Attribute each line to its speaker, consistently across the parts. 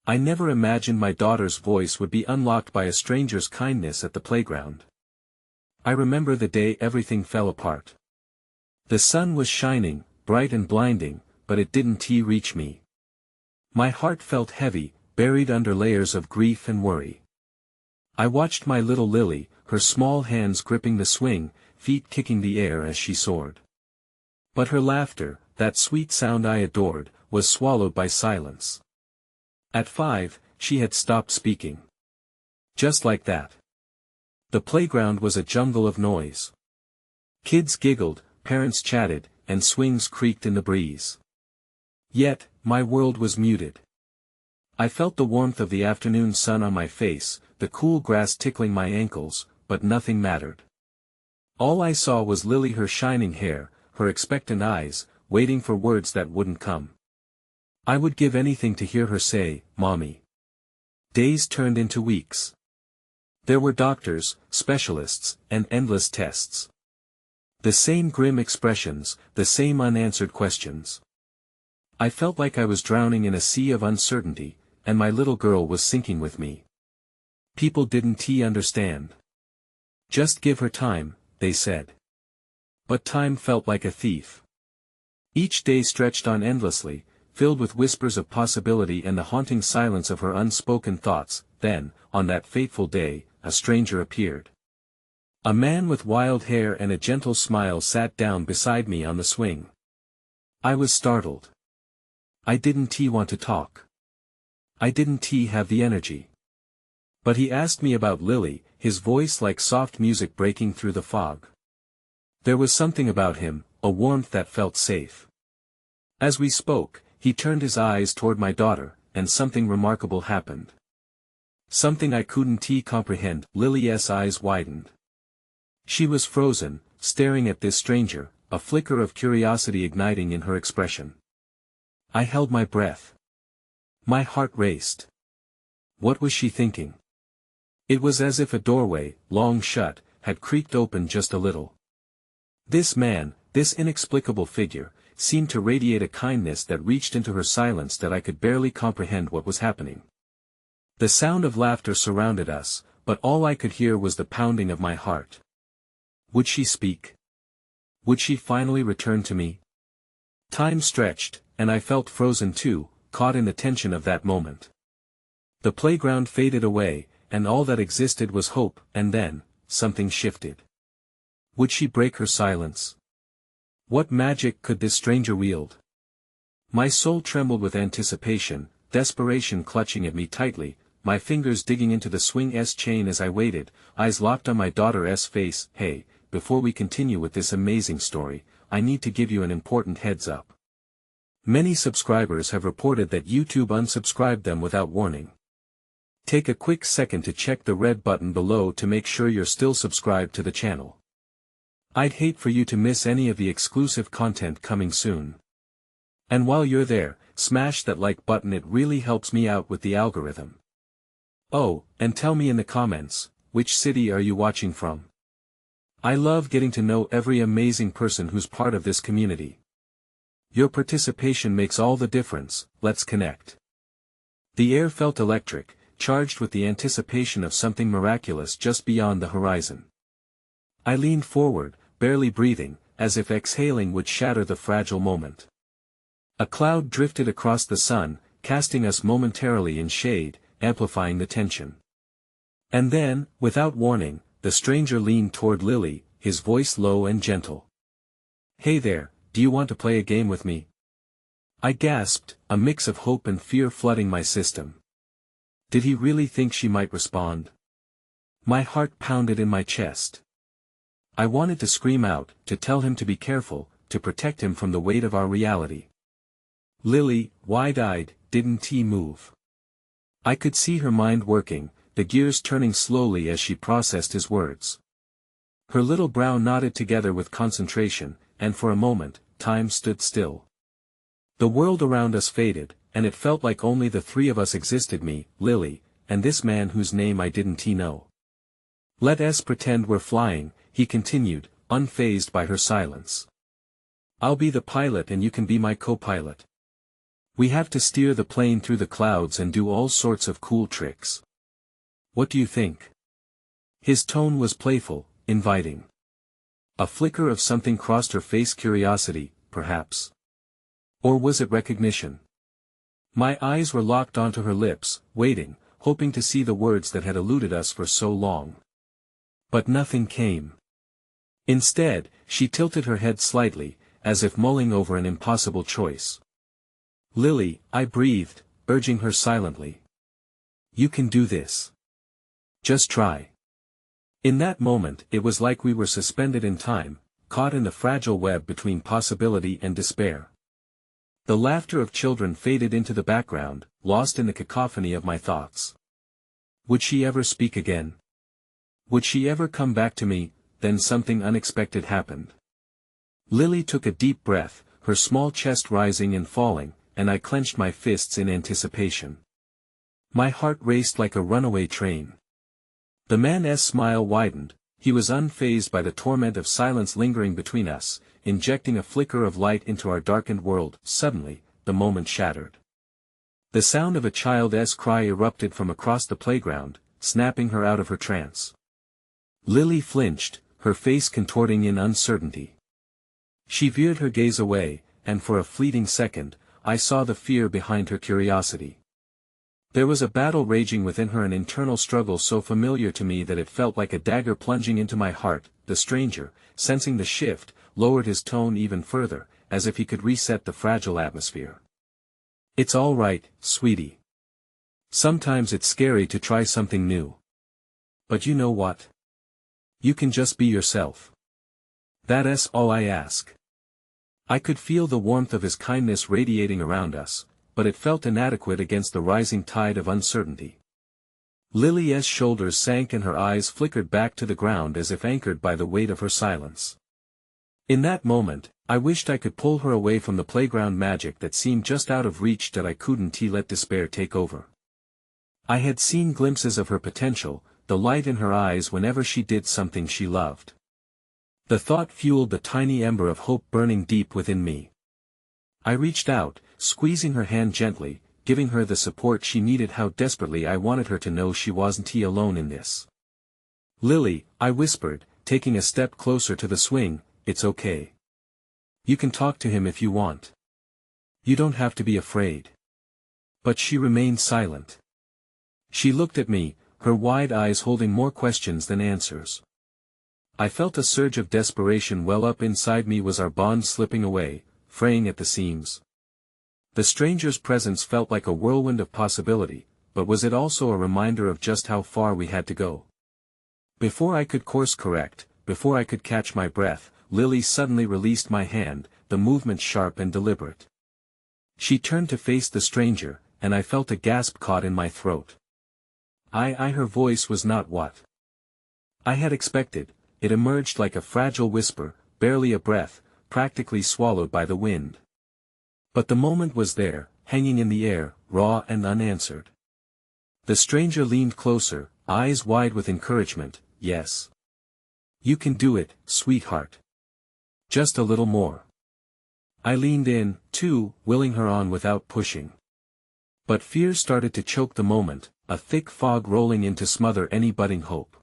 Speaker 1: I never imagined my daughter's voice would be unlocked by a stranger's kindness at the playground. I remember the day everything fell apart. The sun was shining, bright and blinding, but it didn't reach me. My heart felt heavy, buried under layers of grief and worry. I watched my little Lily, her small hands gripping the swing, feet kicking the air as she soared. But her laughter, that sweet sound I adored, was swallowed by silence. At 5, she had stopped speaking. Just like that. The playground was a jungle of noise. Kids giggled, parents chatted, and swings creaked in the breeze. Yet, my world was muted. I felt the warmth of the afternoon sun on my face, the cool grass tickling my ankles, but nothing mattered. All I saw was Lily, her shining hair, her expectant eyes, waiting for words that wouldn't come. I would give anything to hear her say, "Mommy." Days turned into weeks. There were doctors, specialists, and endless tests. The same grim expressions, the same unanswered questions. I felt like I was drowning in a sea of uncertainty, and my little girl was sinking with me. People didn't understand. Just give her time, they said. But time felt like a thief. Each day stretched on endlessly, filled with whispers of possibility and the haunting silence of her unspoken thoughts. Then, on that fateful day, a stranger appeared. A man with wild hair and a gentle smile sat down beside me on the swing. I was startled. I didn't want to talk. I didn't have the energy. But he asked me about Lily, his voice like soft music breaking through the fog. There was something about him, a warmth that felt safe. As we spoke, he turned his eyes toward my daughter, and something remarkable happened. Something I couldn't comprehend. Lily's eyes widened. She was frozen, staring at this stranger, a flicker of curiosity igniting in her expression. I held my breath. My heart raced. What was she thinking? It was as if a doorway, long shut, had creaked open just a little. This man, this inexplicable figure, seemed to radiate a kindness that reached into her silence that I could barely comprehend what was happening. The sound of laughter surrounded us, but all I could hear was the pounding of my heart. Would she speak? Would she finally return to me? Time stretched, and I felt frozen too, caught in the tension of that moment. The playground faded away, and all that existed was hope, and then, something shifted. Would she break her silence? What magic could this stranger wield? My soul trembled with anticipation, desperation clutching at me tightly, my fingers digging into the swing's chain as I waited, eyes locked on my daughter's face. Hey, before we continue with this amazing story, I need to give you an important heads up. Many subscribers have reported that YouTube unsubscribed them without warning. Take a quick second to check the red button below to make sure you're still subscribed to the channel. I'd hate for you to miss any of the exclusive content coming soon. And while you're there, smash that like button, it really helps me out with the algorithm. Oh, and tell me in the comments, which city are you watching from? I love getting to know every amazing person who's part of this community. Your participation makes all the difference. Let's connect. The air felt electric, charged with the anticipation of something miraculous just beyond the horizon. I leaned forward, barely breathing, as if exhaling would shatter the fragile moment. A cloud drifted across the sun, casting us momentarily in shade, amplifying the tension. And then, without warning, the stranger leaned toward Lily, his voice low and gentle. "Hey there, do you want to play a game with me?" I gasped, a mix of hope and fear flooding my system. Did he really think she might respond? My heart pounded in my chest. I wanted to scream out, to tell him to be careful, to protect him from the weight of our reality. Lily, wide-eyed, didn't move. I could see her mind working, the gears turning slowly as she processed his words. Her little brow knotted together with concentration, and for a moment, time stood still. The world around us faded, and it felt like only the three of us existed: me, Lily, and this man whose name I didn't know. "Let's pretend we're flying," he continued, unfazed by her silence. "I'll be the pilot and you can be my co-pilot. We have to steer the plane through the clouds and do all sorts of cool tricks. What do you think? His tone was playful, inviting. A flicker of something crossed her face, curiosity, perhaps. Or was it recognition? My eyes were locked onto her lips, waiting, hoping to see the words that had eluded us for so long. But nothing came. Instead, she tilted her head slightly, as if mulling over an impossible choice. Lily, I breathed, urging her silently. You can do this. Just try. In that moment it was like we were suspended in time, caught in the fragile web between possibility and despair. The laughter of children faded into the background, lost in the cacophony of my thoughts. Would she ever speak again? Would she ever come back to me? Then something unexpected happened. Lily took a deep breath, her small chest rising and falling, and I clenched my fists in anticipation. My heart raced like a runaway train. The man's smile widened, he was unfazed by the torment of silence lingering between us, injecting a flicker of light into our darkened world. Suddenly, the moment shattered. The sound of a child's cry erupted from across the playground, snapping her out of her trance. Lily flinched, her face contorting in uncertainty. She veered her gaze away, and for a fleeting second, I saw the fear behind her curiosity. There was a battle raging within her, an internal struggle so familiar to me that it felt like a dagger plunging into my heart. The stranger, sensing the shift, lowered his tone even further, as if he could reset the fragile atmosphere. It's all right, sweetie. Sometimes it's scary to try something new. But you know what? You can just be yourself. That's all I ask. I could feel the warmth of his kindness radiating around us, but it felt inadequate against the rising tide of uncertainty. Lily's shoulders sank and her eyes flickered back to the ground as if anchored by the weight of her silence. In that moment, I wished I could pull her away from the playground magic that seemed just out of reach, that I couldn't let despair take over. I had seen glimpses of her potential, the light in her eyes whenever she did something she loved. The thought fueled the tiny ember of hope burning deep within me. I reached out, squeezing her hand gently, giving her the support she needed. How desperately I wanted her to know she wasn't alone in this. Lily, I whispered, taking a step closer to the swing, it's okay. You can talk to him if you want. You don't have to be afraid. But she remained silent. She looked at me, her wide eyes holding more questions than answers. I felt a surge of desperation well up inside me. Was our bond slipping away, fraying at the seams? The stranger's presence felt like a whirlwind of possibility, but was it also a reminder of just how far we had to go? Before I could course correct, before I could catch my breath, Lily suddenly released my hand, the movement sharp and deliberate. She turned to face the stranger, and I felt a gasp caught in my throat. Her voice was not what I had expected. It emerged like a fragile whisper, barely a breath, practically swallowed by the wind. But the moment was there, hanging in the air, raw and unanswered. The stranger leaned closer, eyes wide with encouragement. Yes. You can do it, sweetheart. Just a little more. I leaned in, too, willing her on without pushing. But fear started to choke the moment, a thick fog rolling in to smother any budding hope.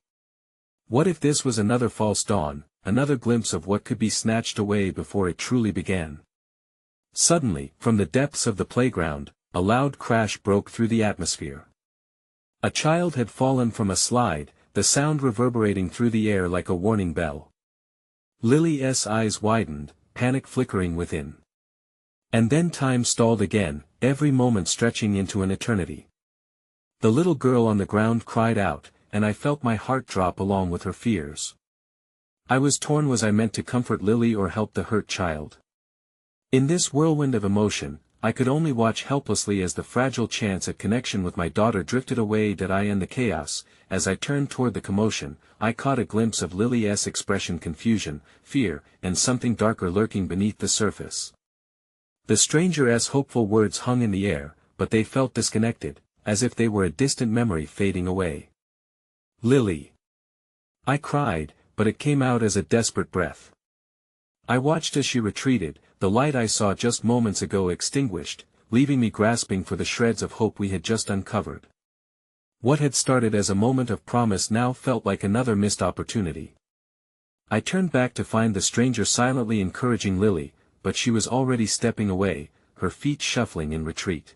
Speaker 1: What if this was another false dawn, another glimpse of what could be snatched away before it truly began? Suddenly, from the depths of the playground, a loud crash broke through the atmosphere. A child had fallen from a slide, the sound reverberating through the air like a warning bell. Lily's eyes widened, panic flickering within. And then time stalled again, every moment stretching into an eternity. The little girl on the ground cried out, and I felt my heart drop along with her fears. I was torn. Was I meant to comfort Lily or help the hurt child? In this whirlwind of emotion, I could only watch helplessly as the fragile chance at connection with my daughter drifted away. In the chaos, as I turned toward the commotion, I caught a glimpse of Lily's expression: confusion, fear, and something darker lurking beneath the surface. The stranger's hopeful words hung in the air, but they felt disconnected, as if they were a distant memory fading away. Lily! I cried, but it came out as a desperate breath. I watched as she retreated, the light I saw just moments ago extinguished, leaving me grasping for the shreds of hope we had just uncovered. What had started as a moment of promise now felt like another missed opportunity. I turned back to find the stranger silently encouraging Lily, but she was already stepping away, her feet shuffling in retreat.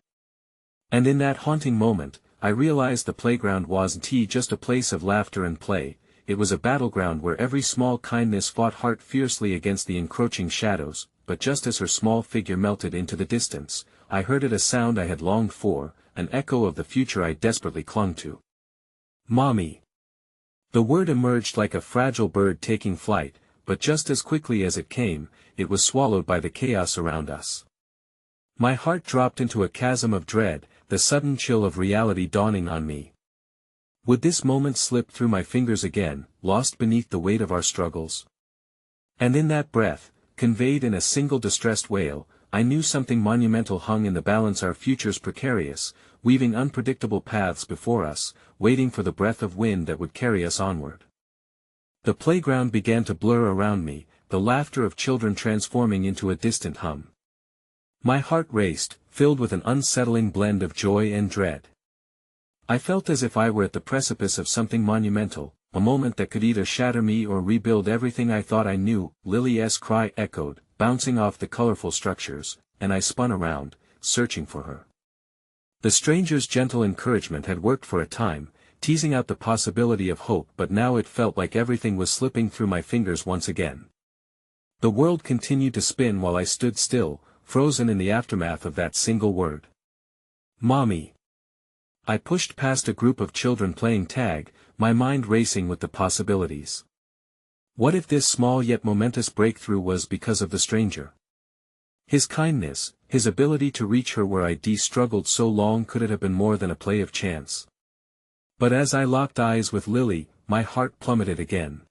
Speaker 1: And in that haunting moment, I realized the playground wasn't just a place of laughter and play, it was a battleground where every small kindness fought hard fiercely against the encroaching shadows, but just as her small figure melted into the distance, I heard it, a sound I had longed for, an echo of the future I desperately clung to. Mommy. The word emerged like a fragile bird taking flight, but just as quickly as it came, it was swallowed by the chaos around us. My heart dropped into a chasm of dread, the sudden chill of reality dawning on me. Would this moment slip through my fingers again, lost beneath the weight of our struggles? And in that breath, conveyed in a single distressed wail, I knew something monumental hung in the balance, our futures precarious, weaving unpredictable paths before us, waiting for the breath of wind that would carry us onward. The playground began to blur around me, the laughter of children transforming into a distant hum. My heart raced, filled with an unsettling blend of joy and dread. I felt as if I were at the precipice of something monumental, a moment that could either shatter me or rebuild everything I thought I knew. Lily's cry echoed, bouncing off the colorful structures, and I spun around, searching for her. The stranger's gentle encouragement had worked for a time, teasing out the possibility of hope, but now it felt like everything was slipping through my fingers once again. The world continued to spin while I stood still, frozen in the aftermath of that single word. Mommy. I pushed past a group of children playing tag, my mind racing with the possibilities. What if this small yet momentous breakthrough was because of the stranger? His kindness, his ability to reach her where I'd struggled so long, could it have been more than a play of chance? But as I locked eyes with Lily, my heart plummeted again.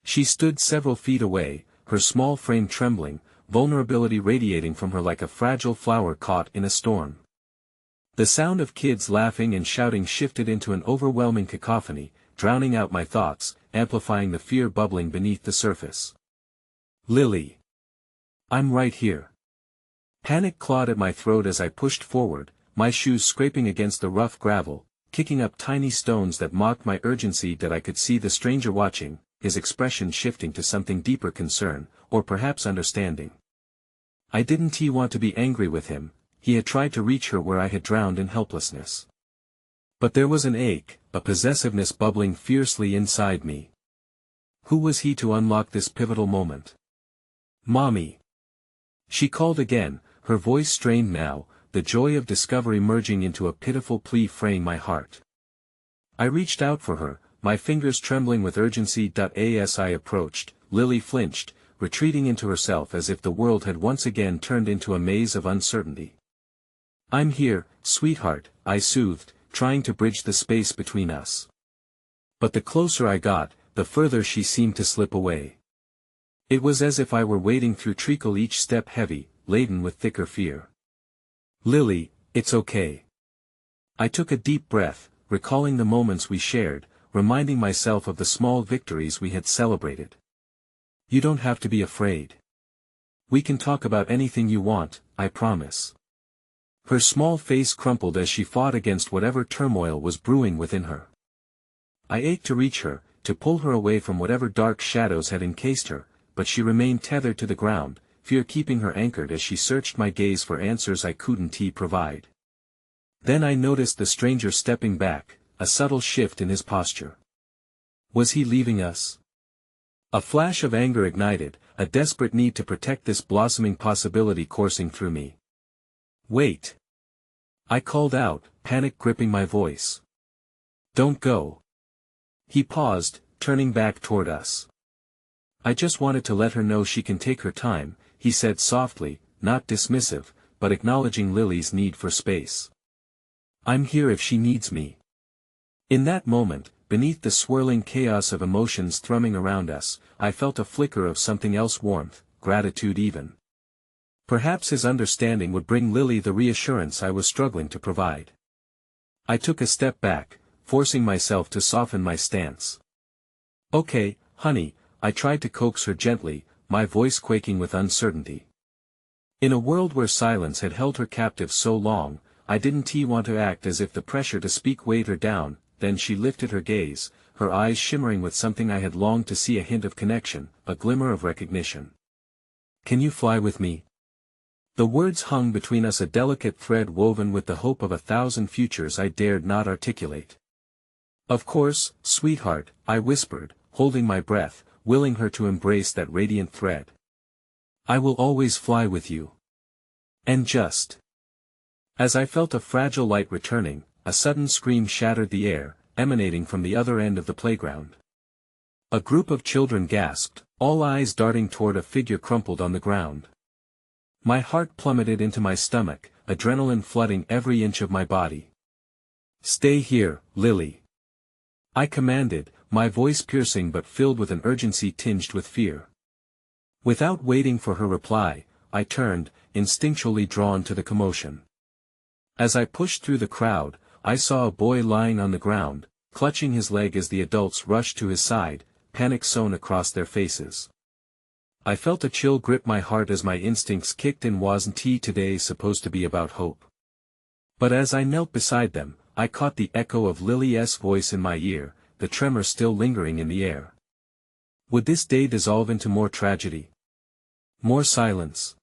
Speaker 1: She stood several feet away, her small frame trembling, vulnerability radiating from her like a fragile flower caught in a storm. The sound of kids laughing and shouting shifted into an overwhelming cacophony, drowning out my thoughts, amplifying the fear bubbling beneath the surface. Lily. I'm right here. Panic clawed at my throat as I pushed forward, my shoes scraping against the rough gravel, kicking up tiny stones that mocked my urgency. That I could see the stranger watching, his expression shifting to something deeper, concern, or perhaps understanding. I didn't want to be angry with him, he had tried to reach her where I had drowned in helplessness. But there was an ache, a possessiveness bubbling fiercely inside me. Who was he to unlock this pivotal moment? Mommy. She called again, her voice strained now, the joy of discovery merging into a pitiful plea fraying my heart. I reached out for her, my fingers trembling with urgency. As I approached, Lily flinched, retreating into herself as if the world had once again turned into a maze of uncertainty. I'm here, sweetheart, I soothed, trying to bridge the space between us. But the closer I got, the further she seemed to slip away. It was as if I were wading through treacle, each step heavy, laden with thicker fear. Lily, it's okay. I took a deep breath, recalling the moments we shared, reminding myself of the small victories we had celebrated. You don't have to be afraid. We can talk about anything you want, I promise. Her small face crumpled as she fought against whatever turmoil was brewing within her. I ached to reach her, to pull her away from whatever dark shadows had encased her, but she remained tethered to the ground, fear keeping her anchored as she searched my gaze for answers I couldn't provide. Then I noticed the stranger stepping back, a subtle shift in his posture. Was he leaving us? A flash of anger ignited, a desperate need to protect this blossoming possibility coursing through me. Wait. I called out, panic gripping my voice. Don't go. He paused, turning back toward us. I just wanted to let her know she can take her time, he said softly, not dismissive, but acknowledging Lily's need for space. I'm here if she needs me. In that moment, beneath the swirling chaos of emotions thrumming around us, I felt a flicker of something else, warmth, gratitude even. Perhaps his understanding would bring Lily the reassurance I was struggling to provide. I took a step back, forcing myself to soften my stance. Okay, honey, I tried to coax her gently, my voice quaking with uncertainty. In a world where silence had held her captive so long, I didn't want to act as if the pressure to speak weighed her down. Then she lifted her gaze, her eyes shimmering with something I had longed to see, a hint of connection, a glimmer of recognition. "Can you fly with me?" The words hung between us, a delicate thread woven with the hope of 1,000 futures I dared not articulate. "Of course, sweetheart," I whispered, holding my breath, willing her to embrace that radiant thread. "I will always fly with you." And just as I felt a fragile light returning, a sudden scream shattered the air, emanating from the other end of the playground. A group of children gasped, all eyes darting toward a figure crumpled on the ground. My heart plummeted into my stomach, adrenaline flooding every inch of my body. "Stay here, Lily," I commanded, my voice piercing but filled with an urgency tinged with fear. Without waiting for her reply, I turned, instinctually drawn to the commotion. As I pushed through the crowd, I saw a boy lying on the ground, clutching his leg as the adults rushed to his side, panic sewn across their faces. I felt a chill grip my heart as my instincts kicked in. Wasn't today supposed to be about hope? But as I knelt beside them, I caught the echo of Lily's voice in my ear, the tremor still lingering in the air. Would this day dissolve into more tragedy? More silence?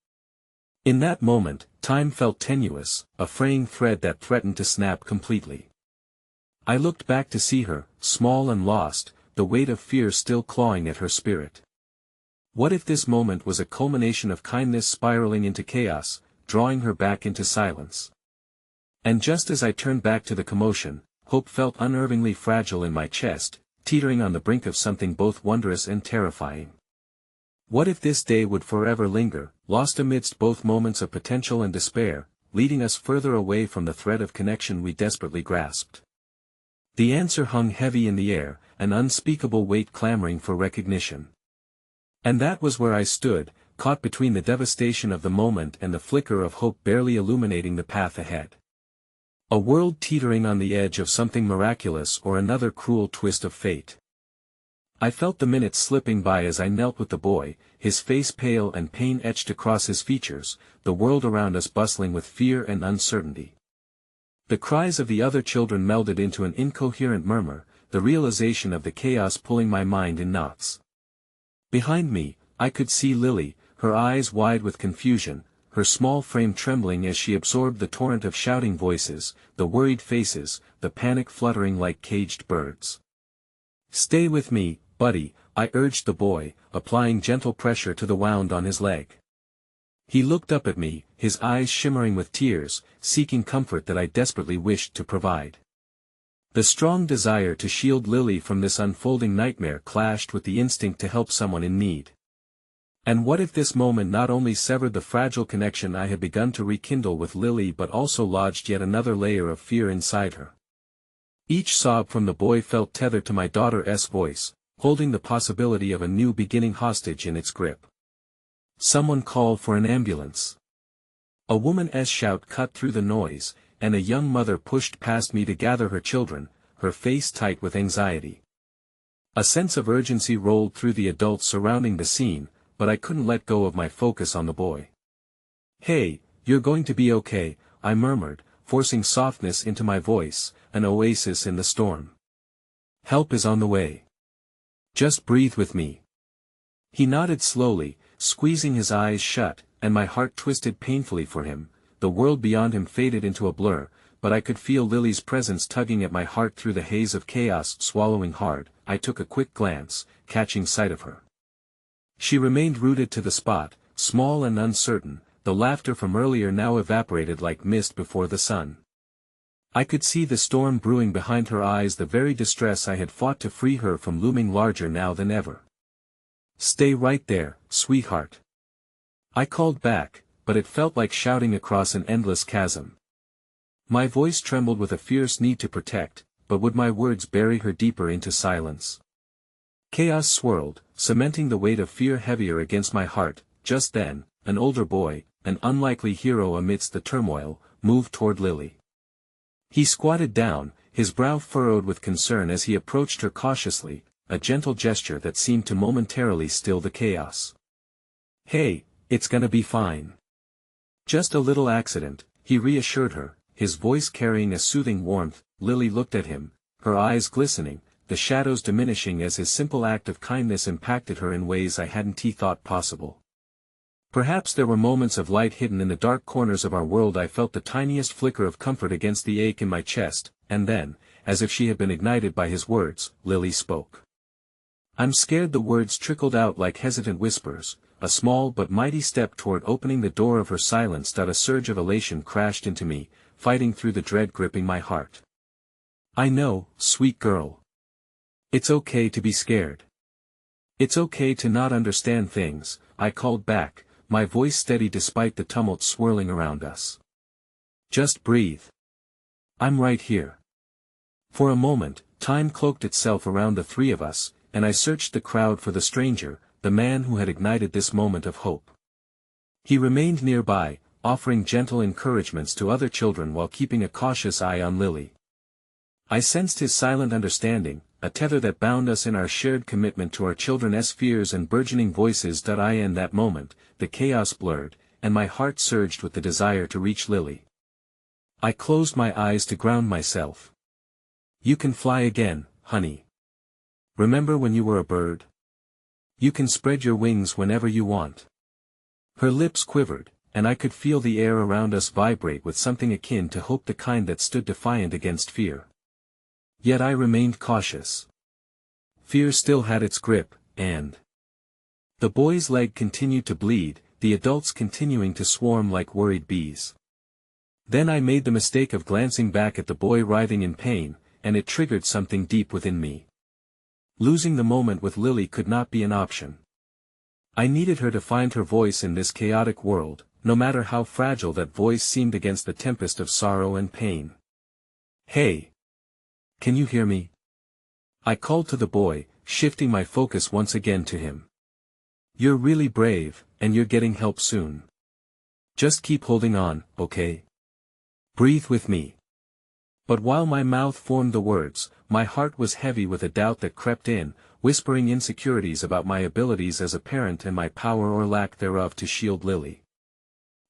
Speaker 1: In that moment, time felt tenuous, a fraying thread that threatened to snap completely. I looked back to see her, small and lost, the weight of fear still clawing at her spirit. What if this moment was a culmination of kindness spiraling into chaos, drawing her back into silence? And just as I turned back to the commotion, hope felt unnervingly fragile in my chest, teetering on the brink of something both wondrous and terrifying. What if this day would forever linger, lost amidst both moments of potential and despair, leading us further away from the thread of connection we desperately grasped? The answer hung heavy in the air, an unspeakable weight clamoring for recognition. And that was where I stood, caught between the devastation of the moment and the flicker of hope barely illuminating the path ahead. A world teetering on the edge of something miraculous or another cruel twist of fate. I felt the minutes slipping by as I knelt with the boy, his face pale and pain etched across his features, the world around us bustling with fear and uncertainty. The cries of the other children melded into an incoherent murmur, the realization of the chaos pulling my mind in knots. Behind me, I could see Lily, her eyes wide with confusion, her small frame trembling as she absorbed the torrent of shouting voices, the worried faces, the panic fluttering like caged birds. "Stay with me, buddy," I urged the boy, applying gentle pressure to the wound on his leg. He looked up at me, his eyes shimmering with tears, seeking comfort that I desperately wished to provide. The strong desire to shield Lily from this unfolding nightmare clashed with the instinct to help someone in need. And what if this moment not only severed the fragile connection I had begun to rekindle with Lily but also lodged yet another layer of fear inside her? Each sob from the boy felt tethered to my daughter's voice, holding the possibility of a new beginning hostage in its grip. Someone called for an ambulance. A woman's shout cut through the noise, and a young mother pushed past me to gather her children, her face tight with anxiety. A sense of urgency rolled through the adults surrounding the scene, but I couldn't let go of my focus on the boy. "Hey, you're going to be okay," I murmured, forcing softness into my voice, an oasis in the storm. "Help is on the way. Just breathe with me." He nodded slowly, squeezing his eyes shut, and my heart twisted painfully for him. The world beyond him faded into a blur, but I could feel Lily's presence tugging at my heart through the haze of chaos. Swallowing hard, I took a quick glance, catching sight of her. She remained rooted to the spot, small and uncertain, the laughter from earlier now evaporated like mist before the sun. I could see the storm brewing behind her eyes, the very distress I had fought to free her from looming larger now than ever. "Stay right there, sweetheart," I called back, but it felt like shouting across an endless chasm. My voice trembled with a fierce need to protect, but would my words bury her deeper into silence? Chaos swirled, cementing the weight of fear heavier against my heart. Just then, an older boy, an unlikely hero amidst the turmoil, moved toward Lily. He squatted down, his brow furrowed with concern as he approached her cautiously, a gentle gesture that seemed to momentarily still the chaos. "Hey, it's gonna be fine. Just a little accident, he reassured her, his voice carrying a soothing warmth. Lily looked at him, her eyes glistening, the shadows diminishing as his simple act of kindness impacted her in ways I hadn't thought possible. Perhaps there were moments of light hidden in the dark corners of our world. I felt the tiniest flicker of comfort against the ache in my chest, and then, as if she had been ignited by his words, Lily spoke. "I'm scared." The words trickled out like hesitant whispers, a small but mighty step toward opening the door of her silence. A surge of elation crashed into me, fighting through the dread gripping my heart. "I know, sweet girl. It's okay to be scared. It's okay to not understand things," I called back, my voice steady despite the tumult swirling around us. "Just breathe. I'm right here." For a moment, time cloaked itself around the three of us, and I searched the crowd for the stranger, the man who had ignited this moment of hope. He remained nearby, offering gentle encouragements to other children while keeping a cautious eye on Lily. I sensed his silent understanding, a tether that bound us in our shared commitment to our children's fears and burgeoning voices. In that moment, the chaos blurred, and my heart surged with the desire to reach Lily. I closed my eyes to ground myself. "You can fly again, honey. Remember when you were a bird? You can spread your wings whenever you want." Her lips quivered, and I could feel the air around us vibrate with something akin to hope, the kind that stood defiant against fear. Yet I remained cautious. Fear still had its grip, and the boy's leg continued to bleed, the adults continuing to swarm like worried bees. Then I made the mistake of glancing back at the boy writhing in pain, and it triggered something deep within me. Losing the moment with Lily could not be an option. I needed her to find her voice in this chaotic world, no matter how fragile that voice seemed against the tempest of sorrow and pain. "Hey! Can you hear me?" I called to the boy, shifting my focus once again to him. "You're really brave, and you're getting help soon. Just keep holding on, okay? Breathe with me." But while my mouth formed the words, my heart was heavy with a doubt that crept in, whispering insecurities about my abilities as a parent and my power or lack thereof to shield Lily.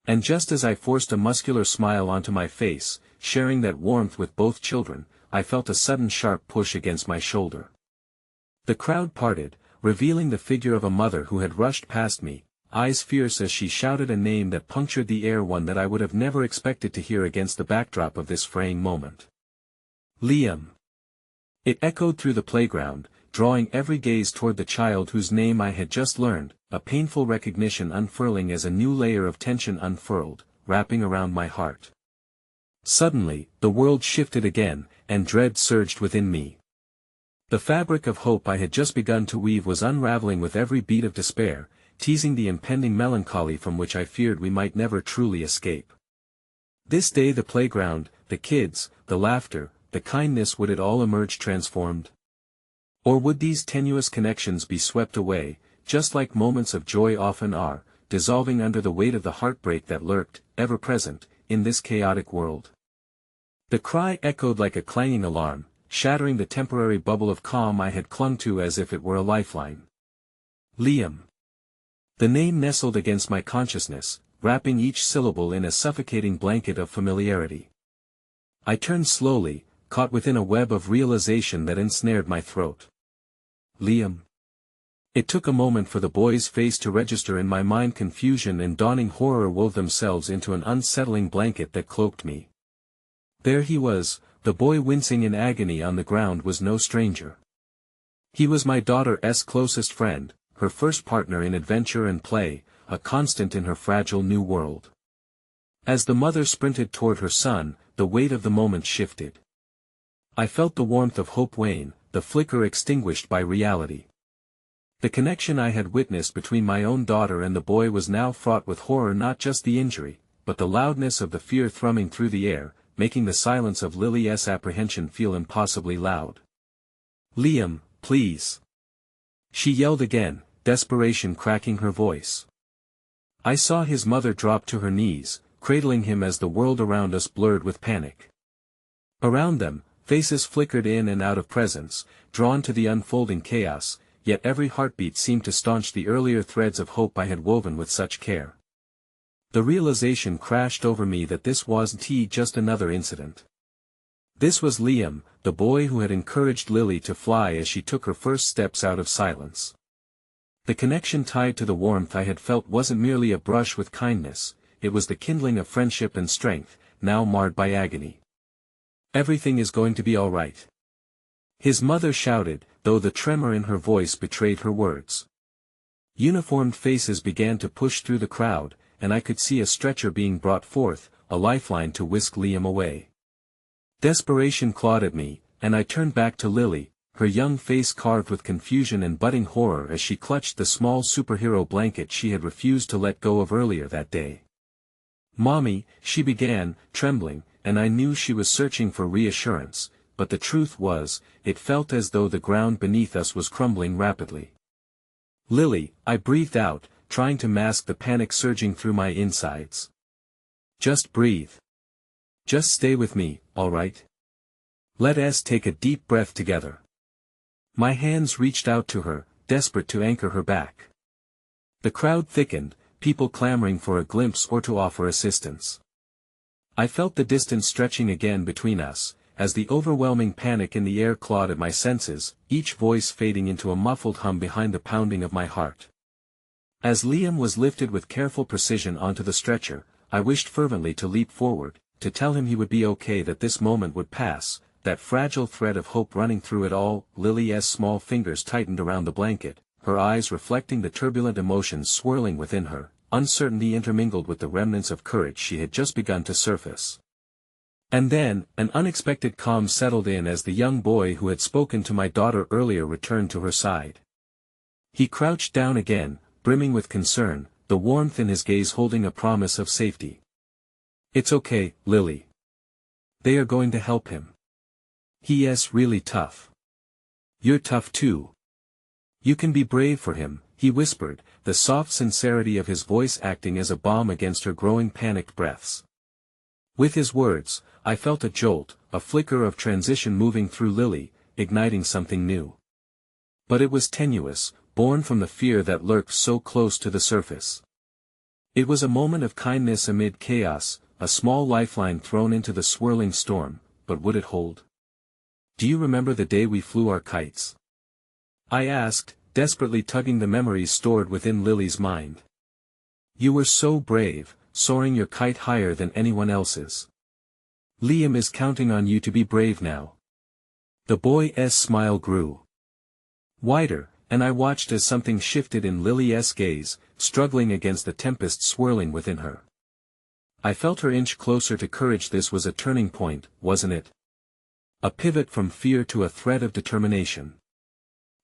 Speaker 1: And just as I forced a muscular smile onto my face, sharing that warmth with both children, I felt a sudden sharp push against my shoulder. The crowd parted, revealing the figure of a mother who had rushed past me, eyes fierce as she shouted a name that punctured the air, one that I would have never expected to hear against the backdrop of this fraying moment. "Liam." It echoed through the playground, drawing every gaze toward the child whose name I had just learned, a painful recognition unfurling as a new layer of tension unfurled, wrapping around my heart. Suddenly, the world shifted again, and dread surged within me. The fabric of hope I had just begun to weave was unraveling with every beat of despair, teasing the impending melancholy from which I feared we might never truly escape. This day the playground, the kids, the laughter, the kindness, would it all emerge transformed? Or would these tenuous connections be swept away, just like moments of joy often are, dissolving under the weight of the heartbreak that lurked, ever present, in this chaotic world? The cry echoed like a clanging alarm, shattering the temporary bubble of calm I had clung to as if it were a lifeline. Liam. The name nestled against my consciousness, wrapping each syllable in a suffocating blanket of familiarity. I turned slowly, caught within a web of realization that ensnared my throat. Liam. It took a moment for the boy's face to register in my mind. Confusion and dawning horror wove themselves into an unsettling blanket that cloaked me. There he was, the boy wincing in agony on the ground was no stranger. He was my daughter's closest friend, her first partner in adventure and play, a constant in her fragile new world. As the mother sprinted toward her son, the weight of the moment shifted. I felt the warmth of hope wane, the flicker extinguished by reality. The connection I had witnessed between my own daughter and the boy was now fraught with horror, not just the injury, but the loudness of the fear thrumming through the air, making the silence of Lily's apprehension feel impossibly loud. Liam, please. She yelled again, desperation cracking her voice. I saw his mother drop to her knees, cradling him as the world around us blurred with panic. Around them, faces flickered in and out of presence, drawn to the unfolding chaos, yet every heartbeat seemed to staunch the earlier threads of hope I had woven with such care. The realization crashed over me that this wasn't just another incident. This was Liam, the boy who had encouraged Lily to fly as she took her first steps out of silence. The connection tied to the warmth I had felt wasn't merely a brush with kindness, it was the kindling of friendship and strength, now marred by agony. "Everything is going to be all right," his mother shouted, though the tremor in her voice betrayed her words. Uniformed faces began to push through the crowd, and I could see a stretcher being brought forth, a lifeline to whisk Liam away. Desperation clawed at me, and I turned back to Lily, her young face carved with confusion and budding horror as she clutched the small superhero blanket she had refused to let go of earlier that day. "Mommy," she began, trembling, and I knew she was searching for reassurance, but the truth was, it felt as though the ground beneath us was crumbling rapidly. "Lily," I breathed out, trying to mask the panic surging through my insides. "Just breathe. Just stay with me, all right? Let us take a deep breath together." My hands reached out to her, desperate to anchor her back. The crowd thickened, people clamoring for a glimpse or to offer assistance. I felt the distance stretching again between us, as the overwhelming panic in the air clawed at my senses, each voice fading into a muffled hum behind the pounding of my heart. As Liam was lifted with careful precision onto the stretcher, I wished fervently to leap forward, to tell him he would be okay, that this moment would pass, that fragile thread of hope running through it all. Lily's small fingers tightened around the blanket, her eyes reflecting the turbulent emotions swirling within her, uncertainty intermingled with the remnants of courage she had just begun to surface. And then, an unexpected calm settled in as the young boy who had spoken to my daughter earlier returned to her side. He crouched down again, brimming with concern, the warmth in his gaze holding a promise of safety. "It's okay, Lily. They are going to help him. He's really tough. You're tough too. You can be brave for him," he whispered, the soft sincerity of his voice acting as a balm against her growing panicked breaths. With his words, I felt a jolt, a flicker of transition moving through Lily, igniting something new. But it was tenuous, born from the fear that lurked so close to the surface. It was a moment of kindness amid chaos, a small lifeline thrown into the swirling storm, but would it hold? "Do you remember the day we flew our kites?" I asked, desperately tugging the memories stored within Lily's mind. "You were so brave, soaring your kite higher than anyone else's. Liam is counting on you to be brave now." The boy's smile grew wider, and I watched as something shifted in Lily's gaze, struggling against the tempest swirling within her. I felt her inch closer to courage. This was a turning point, wasn't it? A pivot from fear to a thread of determination.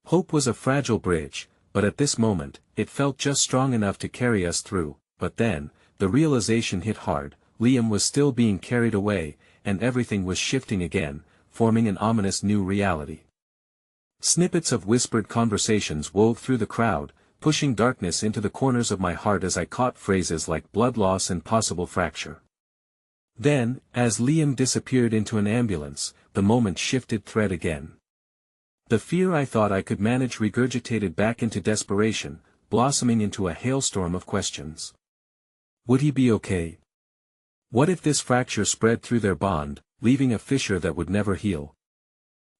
Speaker 1: Hope was a fragile bridge, but at this moment, it felt just strong enough to carry us through. But then, the realization hit hard, Liam was still being carried away, and everything was shifting again, forming an ominous new reality. Snippets of whispered conversations wove through the crowd, pushing darkness into the corners of my heart as I caught phrases like blood loss and possible fracture. Then, as Liam disappeared into an ambulance, the moment shifted thread again. The fear I thought I could manage regurgitated back into desperation, blossoming into a hailstorm of questions. Would he be okay? What if this fracture spread through their bond, leaving a fissure that would never heal?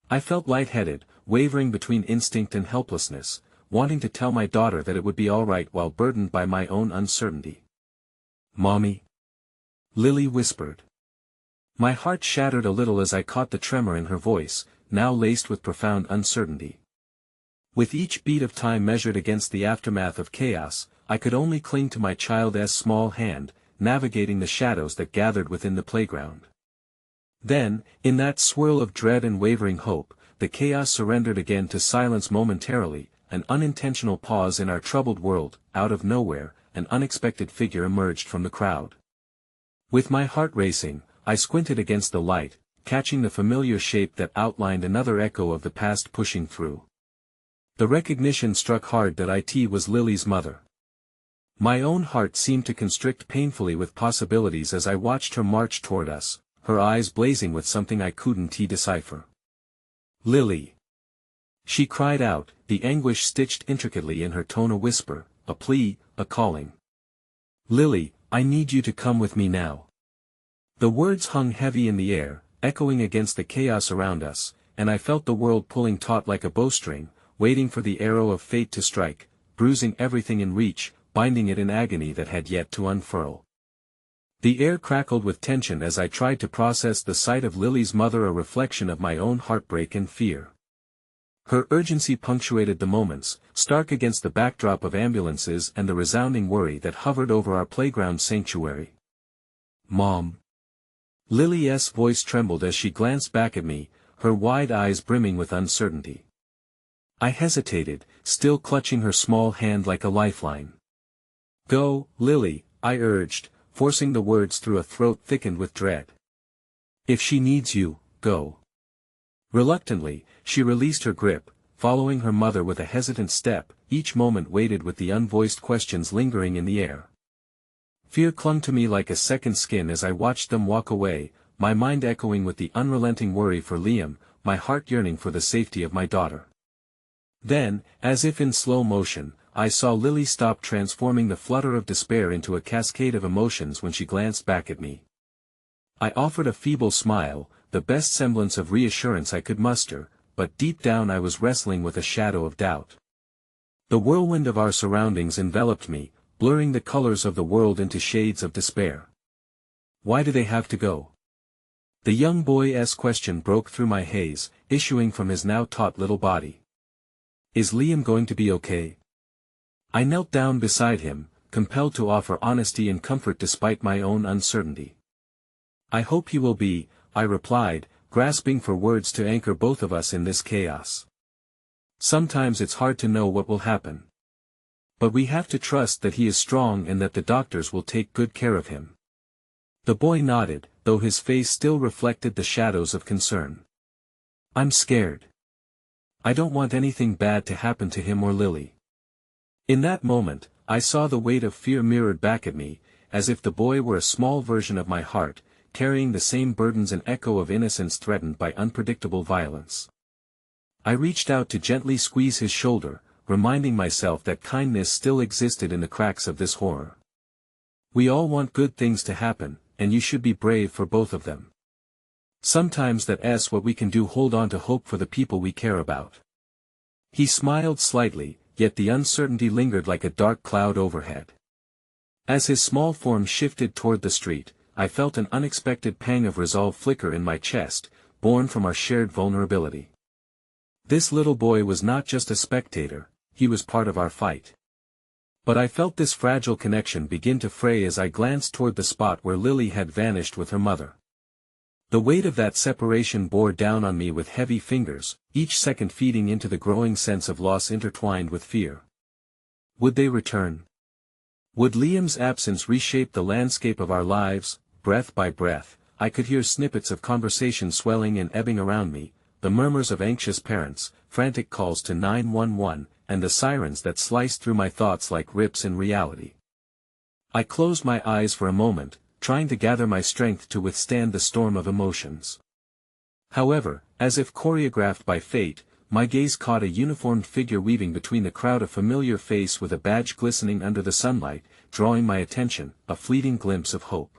Speaker 1: I felt lightheaded, wavering between instinct and helplessness, wanting to tell my daughter that it would be all right while burdened by my own uncertainty. "Mommy?" Lily whispered. My heart shattered a little as I caught the tremor in her voice, now laced with profound uncertainty. With each beat of time measured against the aftermath of chaos, I could only cling to my child's small hand, navigating the shadows that gathered within the playground. Then, in that swirl of dread and wavering hope, the chaos surrendered again to silence momentarily, an unintentional pause in our troubled world. Out of nowhere, an unexpected figure emerged from the crowd. With my heart racing, I squinted against the light, catching the familiar shape that outlined another echo of the past pushing through. The recognition struck hard that it was Lily's mother. My own heart seemed to constrict painfully with possibilities as I watched her march toward us, her eyes blazing with something I couldn't decipher. "Lily!" she cried out, the anguish stitched intricately in her tone, a whisper, a plea, a calling. "Lily, I need you to come with me now. The words hung heavy in the air, echoing against the chaos around us, and I felt the world pulling taut like a bowstring, waiting for the arrow of fate to strike, bruising everything in reach, binding it in agony that had yet to unfurl. The air crackled with tension as I tried to process the sight of Lily's mother, a reflection of my own heartbreak and fear. Her urgency punctuated the moments, stark against the backdrop of ambulances and the resounding worry that hovered over our playground sanctuary. Mom. Lily's voice trembled as she glanced back at me, her wide eyes brimming with uncertainty. I hesitated, still clutching her small hand like a lifeline. Go, Lily, I urged, forcing the words through a throat thickened with dread. If she needs you, go. Reluctantly, she released her grip, following her mother with a hesitant step, each moment weighted with the unvoiced questions lingering in the air. Fear clung to me like a second skin as I watched them walk away, my mind echoing with the unrelenting worry for Liam, my heart yearning for the safety of my daughter. Then, as if in slow motion, I saw Lily stop, transforming the flutter of despair into a cascade of emotions when she glanced back at me. I offered a feeble smile, the best semblance of reassurance I could muster, but deep down I was wrestling with a shadow of doubt. The whirlwind of our surroundings enveloped me, blurring the colors of the world into shades of despair. Why do they have to go? The young boy's question broke through my haze, issuing from his now taut little body. Is Liam going to be okay? I knelt down beside him, compelled to offer honesty and comfort despite my own uncertainty. I hope he will be, I replied, grasping for words to anchor both of us in this chaos. Sometimes it's hard to know what will happen. But we have to trust that he is strong and that the doctors will take good care of him. The boy nodded, though his face still reflected the shadows of concern. I'm scared. I don't want anything bad to happen to him or Lily. In that moment, I saw the weight of fear mirrored back at me, as if the boy were a small version of my heart, carrying the same burdens, an echo of innocence threatened by unpredictable violence. I reached out to gently squeeze his shoulder, reminding myself that kindness still existed in the cracks of this horror. We all want good things to happen, and you should be brave for both of them. Sometimes that's what we can do, hold on to hope for the people we care about. He smiled slightly, yet the uncertainty lingered like a dark cloud overhead. As his small form shifted toward the street, I felt an unexpected pang of resolve flicker in my chest, born from our shared vulnerability. This little boy was not just a spectator, he was part of our fight. But I felt this fragile connection begin to fray as I glanced toward the spot where Lily had vanished with her mother. The weight of that separation bore down on me with heavy fingers, each second feeding into the growing sense of loss intertwined with fear. Would they return? Would Liam's absence reshape the landscape of our lives? Breath by breath, I could hear snippets of conversation swelling and ebbing around me, the murmurs of anxious parents, frantic calls to 911, and the sirens that sliced through my thoughts like rips in reality. I closed my eyes for a moment, trying to gather my strength to withstand the storm of emotions. However, as if choreographed by fate, my gaze caught a uniformed figure weaving between the crowd, a familiar face with a badge glistening under the sunlight, drawing my attention, a fleeting glimpse of hope.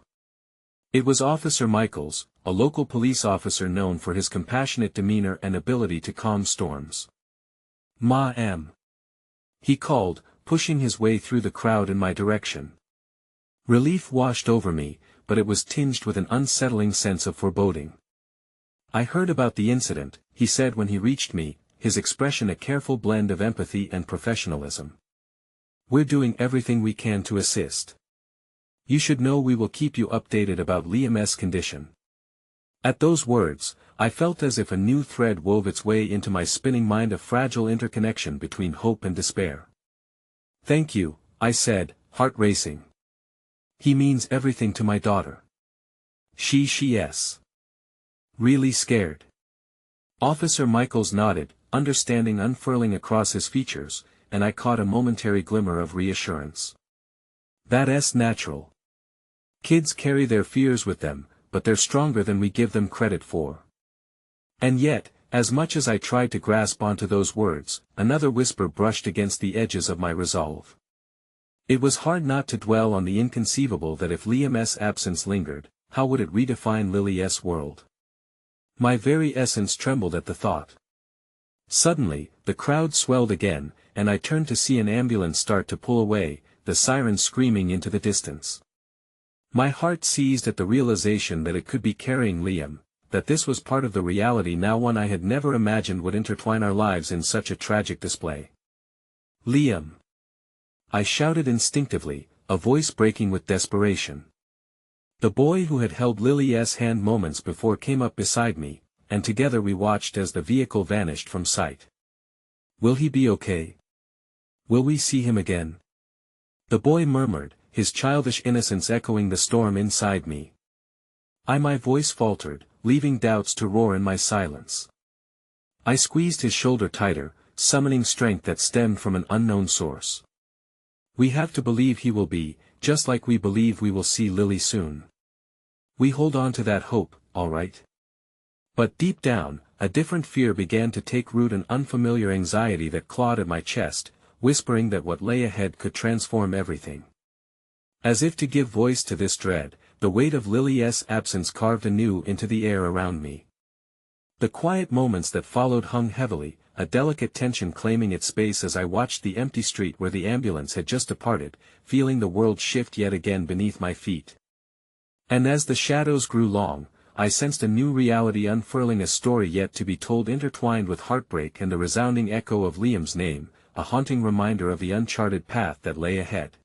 Speaker 1: It was Officer Michaels, a local police officer known for his compassionate demeanor and ability to calm storms. "Ma'am," he called, pushing his way through the crowd in my direction. Relief washed over me, but it was tinged with an unsettling sense of foreboding. "I heard about the incident," he said when he reached me, his expression a careful blend of empathy and professionalism. "We're doing everything we can to assist. You should know we will keep you updated about Liam's condition." At those words, I felt as if a new thread wove its way into my spinning mind, a fragile interconnection between hope and despair. "Thank you," I said, heart racing. "He means everything to my daughter. She's really scared." Officer Michaels nodded, understanding unfurling across his features, and I caught a momentary glimmer of reassurance. "That's natural. Kids carry their fears with them, but they're stronger than we give them credit for." And yet, as much as I tried to grasp onto those words, another whisper brushed against the edges of my resolve. It was hard not to dwell on the inconceivable that if Liam's absence lingered, how would it redefine Lily's world? My very essence trembled at the thought. Suddenly, the crowd swelled again, and I turned to see an ambulance start to pull away, the siren screaming into the distance. My heart seized at the realization that it could be carrying Liam, that this was part of the reality now one I had never imagined would intertwine our lives in such a tragic display. Liam! I shouted instinctively, a voice breaking with desperation. The boy who had held Lily's hand moments before came up beside me, and together we watched as the vehicle vanished from sight. Will he be okay? Will we see him again? The boy murmured, his childish innocence echoing the storm inside me. My voice faltered, leaving doubts to roar in my silence. I squeezed his shoulder tighter, summoning strength that stemmed from an unknown source. We have to believe he will be, just like we believe we will see Lily soon. We hold on to that hope, all right? But deep down, a different fear began to take root, an unfamiliar anxiety that clawed at my chest, whispering that what lay ahead could transform everything. As if to give voice to this dread, the weight of Lily's absence carved anew into the air around me. The quiet moments that followed hung heavily, a delicate tension claiming its space as I watched the empty street where the ambulance had just departed, feeling the world shift yet again beneath my feet. And as the shadows grew long, I sensed a new reality unfurling, a story yet to be told intertwined with heartbreak and the resounding echo of Liam's name, a haunting reminder of the uncharted path that lay ahead.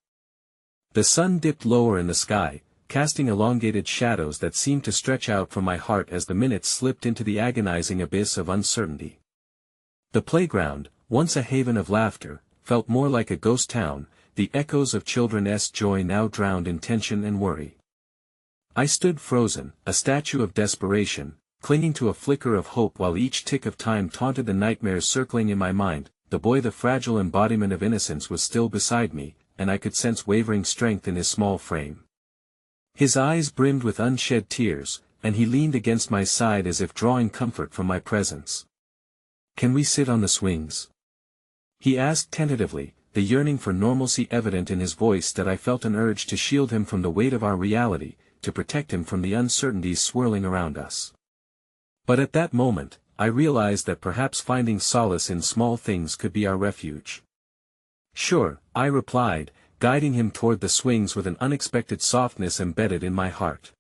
Speaker 1: The sun dipped lower in the sky, casting elongated shadows that seemed to stretch out from my heart as the minutes slipped into the agonizing abyss of uncertainty. The playground, once a haven of laughter, felt more like a ghost town, the echoes of children's joy now drowned in tension and worry. I stood frozen, a statue of desperation, clinging to a flicker of hope while each tick of time taunted the nightmares circling in my mind. The boy, the fragile embodiment of innocence, was still beside me, and I could sense wavering strength in his small frame. His eyes brimmed with unshed tears, and he leaned against my side as if drawing comfort from my presence. "Can we sit on the swings?" he asked tentatively, the yearning for normalcy evident in his voice that I felt an urge to shield him from the weight of our reality, to protect him from the uncertainties swirling around us. But at that moment, I realized that perhaps finding solace in small things could be our refuge. "Sure," I replied, guiding him toward the swings with an unexpected softness embedded in my heart.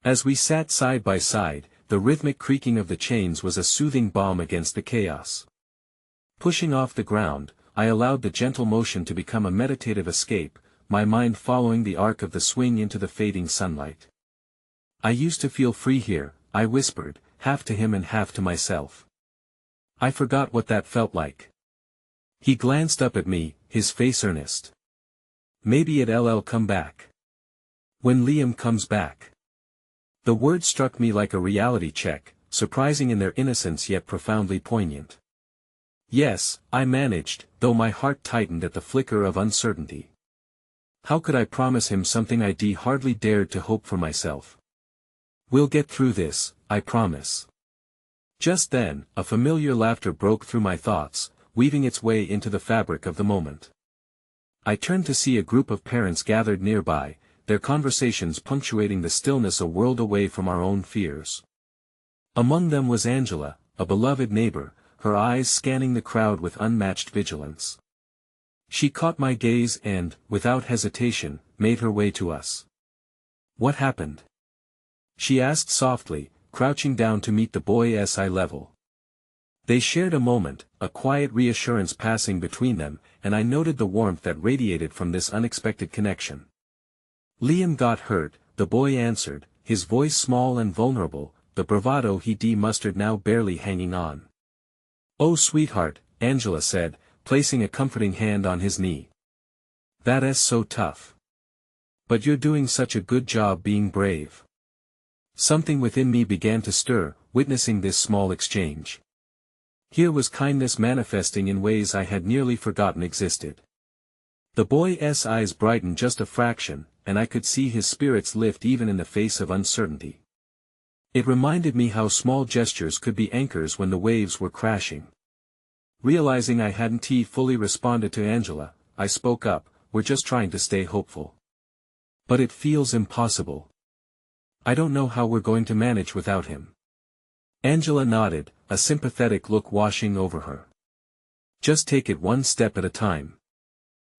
Speaker 1: As we sat side by side, the rhythmic creaking of the chains was a soothing balm against the chaos. Pushing off the ground, I allowed the gentle motion to become a meditative escape, my mind following the arc of the swing into the fading sunlight. "I used to feel free here," I whispered, half to him and half to myself. "I forgot what that felt like." He glanced up at me, his face earnest. "Maybe it'll come back. When Liam comes back." The words struck me like a reality check, surprising in their innocence yet profoundly poignant. "Yes," I managed, though my heart tightened at the flicker of uncertainty. How could I promise him something I hardly dared to hope for myself? "We'll get through this, I promise." Just then, a familiar laughter broke through my thoughts, weaving its way into the fabric of the moment. I turned to see a group of parents gathered nearby, their conversations punctuating the stillness a world away from our own fears. Among them was Angela, a beloved neighbor, her eyes scanning the crowd with unmatched vigilance. She caught my gaze and, without hesitation, made her way to us. "What happened?" she asked softly, crouching down to meet the boy's eye level. They shared a moment, a quiet reassurance passing between them, and I noted the warmth that radiated from this unexpected connection. "Liam got hurt," the boy answered, his voice small and vulnerable, the bravado he mustered now barely hanging on. "Oh sweetheart," Angela said, placing a comforting hand on his knee. "That's so tough. But you're doing such a good job being brave." Something within me began to stir, witnessing this small exchange. Here was kindness manifesting in ways I had nearly forgotten existed. The boy's eyes brightened just a fraction, and I could see his spirits lift even in the face of uncertainty. It reminded me how small gestures could be anchors when the waves were crashing. Realizing I hadn't fully responded to Angela, I spoke up, we're just trying to stay hopeful. But it feels impossible. I don't know how we're going to manage without him." Angela nodded, a sympathetic look washing over her. "Just take it one step at a time.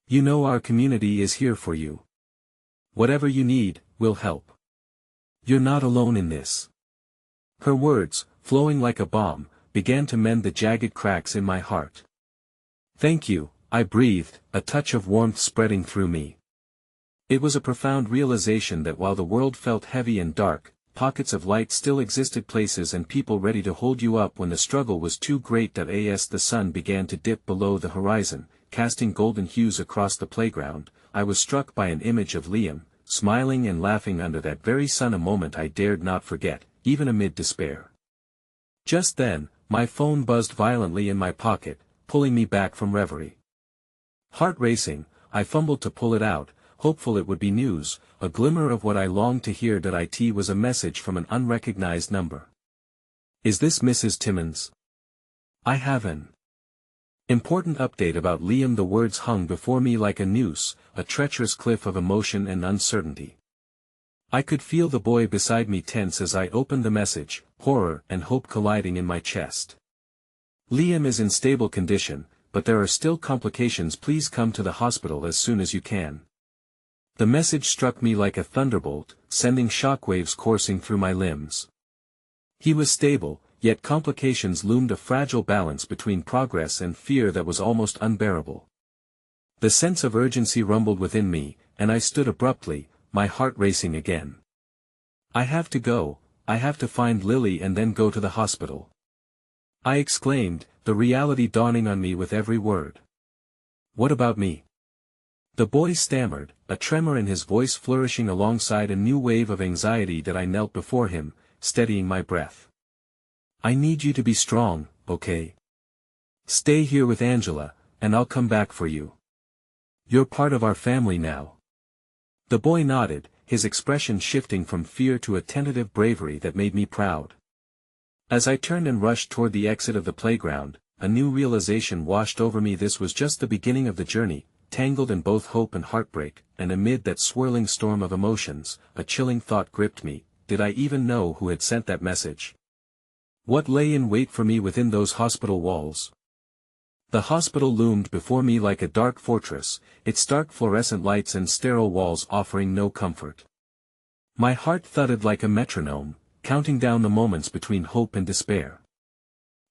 Speaker 1: You know our community is here for you. Whatever you need, we'll help. You're not alone in this." Her words, flowing like a balm, began to mend the jagged cracks in my heart. "Thank you," I breathed, a touch of warmth spreading through me. It was a profound realization that while the world felt heavy and dark, pockets of light still existed, places and people ready to hold you up when the struggle was too great. As the sun began to dip below the horizon, casting golden hues across the playground, I was struck by an image of Liam, smiling and laughing under that very sun, a moment I dared not forget, even amid despair. Just then, my phone buzzed violently in my pocket, pulling me back from reverie. Heart racing, I fumbled to pull it out, hopeful it would be news, a glimmer of what I longed to hear. It was a message from an unrecognized number. "Is this Mrs. Timmons? I have an important update about Liam." The words hung before me like a noose, a treacherous cliff of emotion and uncertainty. I could feel the boy beside me tense as I opened the message, horror and hope colliding in my chest. "Liam is in stable condition, but there are still complications. Please come to the hospital as soon as you can." The message struck me like a thunderbolt, sending shockwaves coursing through my limbs. He was stable, yet complications loomed, a fragile balance between progress and fear that was almost unbearable. The sense of urgency rumbled within me, and I stood abruptly, my heart racing again. "I have to go, I have to find Lily and then go to the hospital," I exclaimed, the reality dawning on me with every word. "What about me?" The boy stammered, a tremor in his voice flourishing alongside a new wave of anxiety. I knelt before him, steadying my breath. "I need you to be strong, okay? Stay here with Angela, and I'll come back for you. You're part of our family now." The boy nodded, his expression shifting from fear to a tentative bravery that made me proud. As I turned and rushed toward the exit of the playground, a new realization washed over me. This was just the beginning of the journey, tangled in both hope and heartbreak, and amid that swirling storm of emotions, a chilling thought gripped me: did I even know who had sent that message? What lay in wait for me within those hospital walls? The hospital loomed before me like a dark fortress, its stark fluorescent lights and sterile walls offering no comfort. My heart thudded like a metronome, counting down the moments between hope and despair.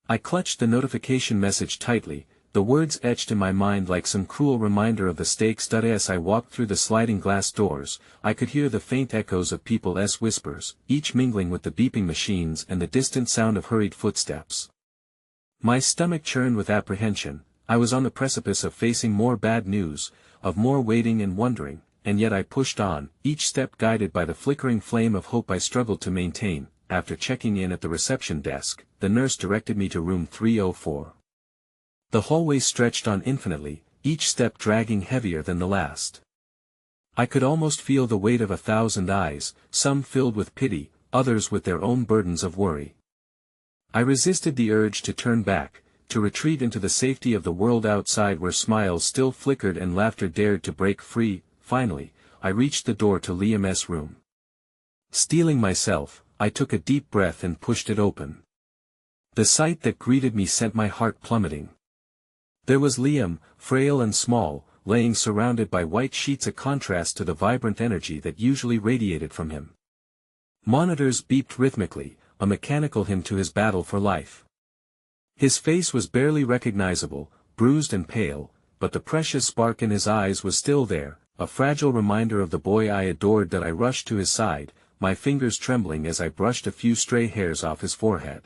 Speaker 1: I clutched the notification message tightly, the words etched in my mind like some cruel reminder of the stakes. As I walked through the sliding glass doors, I could hear the faint echoes of people's whispers, each mingling with the beeping machines and the distant sound of hurried footsteps. My stomach churned with apprehension. I was on the precipice of facing more bad news, of more waiting and wondering, and yet I pushed on, each step guided by the flickering flame of hope I struggled to maintain. After checking in at the reception desk, the nurse directed me to room 304. The hallway stretched on infinitely, each step dragging heavier than the last. I could almost feel the weight of 1,000 eyes, some filled with pity, others with their own burdens of worry. I resisted the urge to turn back, to retreat into the safety of the world outside where smiles still flickered and laughter dared to break free. Finally, I reached the door to Liam's room. Steeling myself, I took a deep breath and pushed it open. The sight that greeted me sent my heart plummeting. There was Liam, frail and small, laying surrounded by white sheets, a contrast to the vibrant energy that usually radiated from him. Monitors beeped rhythmically, a mechanical hymn to his battle for life. His face was barely recognizable, bruised and pale, but the precious spark in his eyes was still there, a fragile reminder of the boy I adored. I rushed to his side, my fingers trembling as I brushed a few stray hairs off his forehead.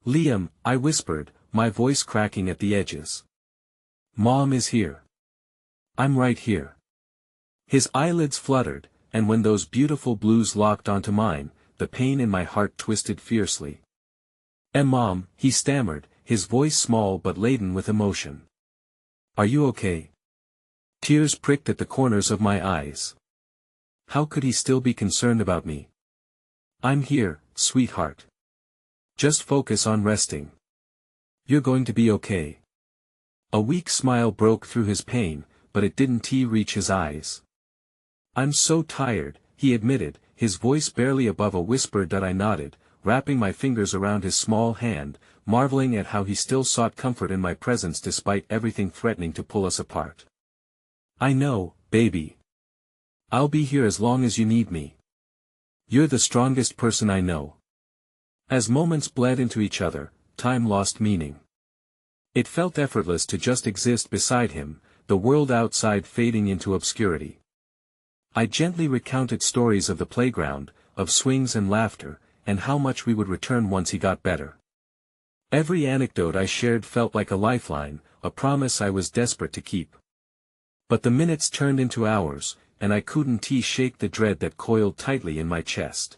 Speaker 1: "Liam," I whispered, my voice cracking at the edges. "Mom is here. I'm right here." His eyelids fluttered, and when those beautiful blues locked onto mine, the pain in my heart twisted fiercely. Mom," he stammered, his voice small but laden with emotion. "Are you okay?" Tears pricked at the corners of my eyes. How could he still be concerned about me? "I'm here, sweetheart. Just focus on resting. You're going to be okay." A weak smile broke through his pain, but it didn't reach his eyes. "I'm so tired," he admitted, his voice barely above a whisper. I nodded, wrapping my fingers around his small hand, marveling at how he still sought comfort in my presence despite everything threatening to pull us apart. "I know, baby. I'll be here as long as you need me. You're the strongest person I know." As moments bled into each other, time lost meaning. It felt effortless to just exist beside him, the world outside fading into obscurity. I gently recounted stories of the playground, of swings and laughter, and how much we would return once he got better. Every anecdote I shared felt like a lifeline, a promise I was desperate to keep. But the minutes turned into hours, and I couldn't shake the dread that coiled tightly in my chest.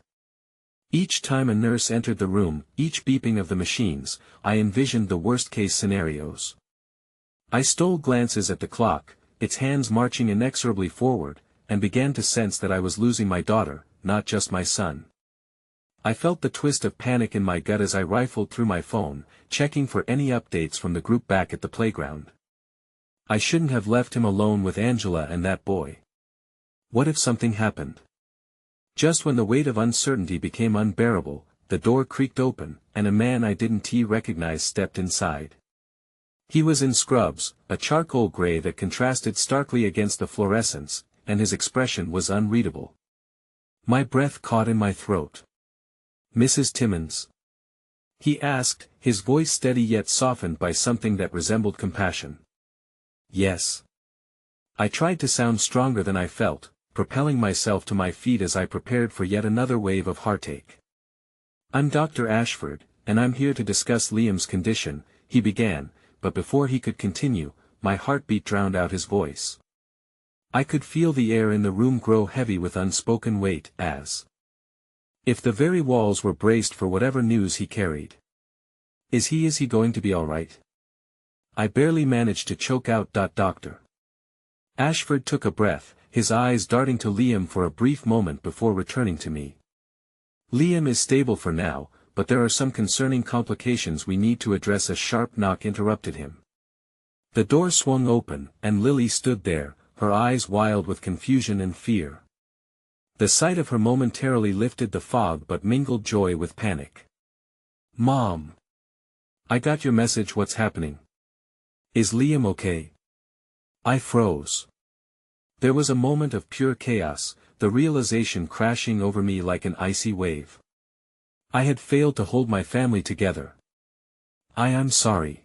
Speaker 1: Each time a nurse entered the room, each beeping of the machines, I envisioned the worst-case scenarios. I stole glances at the clock, its hands marching inexorably forward, and began to sense that I was losing my daughter, not just my son. I felt the twist of panic in my gut as I rifled through my phone, checking for any updates from the group back at the playground. I shouldn't have left him alone with Angela and that boy. What if something happened? Just when the weight of uncertainty became unbearable, the door creaked open, and a man I didn't recognize stepped inside. He was in scrubs, a charcoal gray that contrasted starkly against the fluorescence, and his expression was unreadable. My breath caught in my throat. "Mrs. Timmons?" he asked, his voice steady yet softened by something that resembled compassion. "Yes." I tried to sound stronger than I felt, propelling myself to my feet as I prepared for yet another wave of heartache. "I'm Dr. Ashford, and I'm here to discuss Liam's condition," he began, but before he could continue, my heartbeat drowned out his voice. I could feel the air in the room grow heavy with unspoken weight, as if the very walls were braced for whatever news he carried. Is he going to be all right?" I barely managed to choke out, "Doctor." Ashford took a breath, his eyes darting to Liam for a brief moment before returning to me. "Liam is stable for now, but there are some concerning complications we need to address." A sharp knock interrupted him. The door swung open, and Lily stood there, her eyes wild with confusion and fear. The sight of her momentarily lifted the fog but mingled joy with panic. "Mom! I got your message. What's happening? Is Liam okay?" I froze. There was a moment of pure chaos, the realization crashing over me like an icy wave. I had failed to hold my family together. I'm sorry.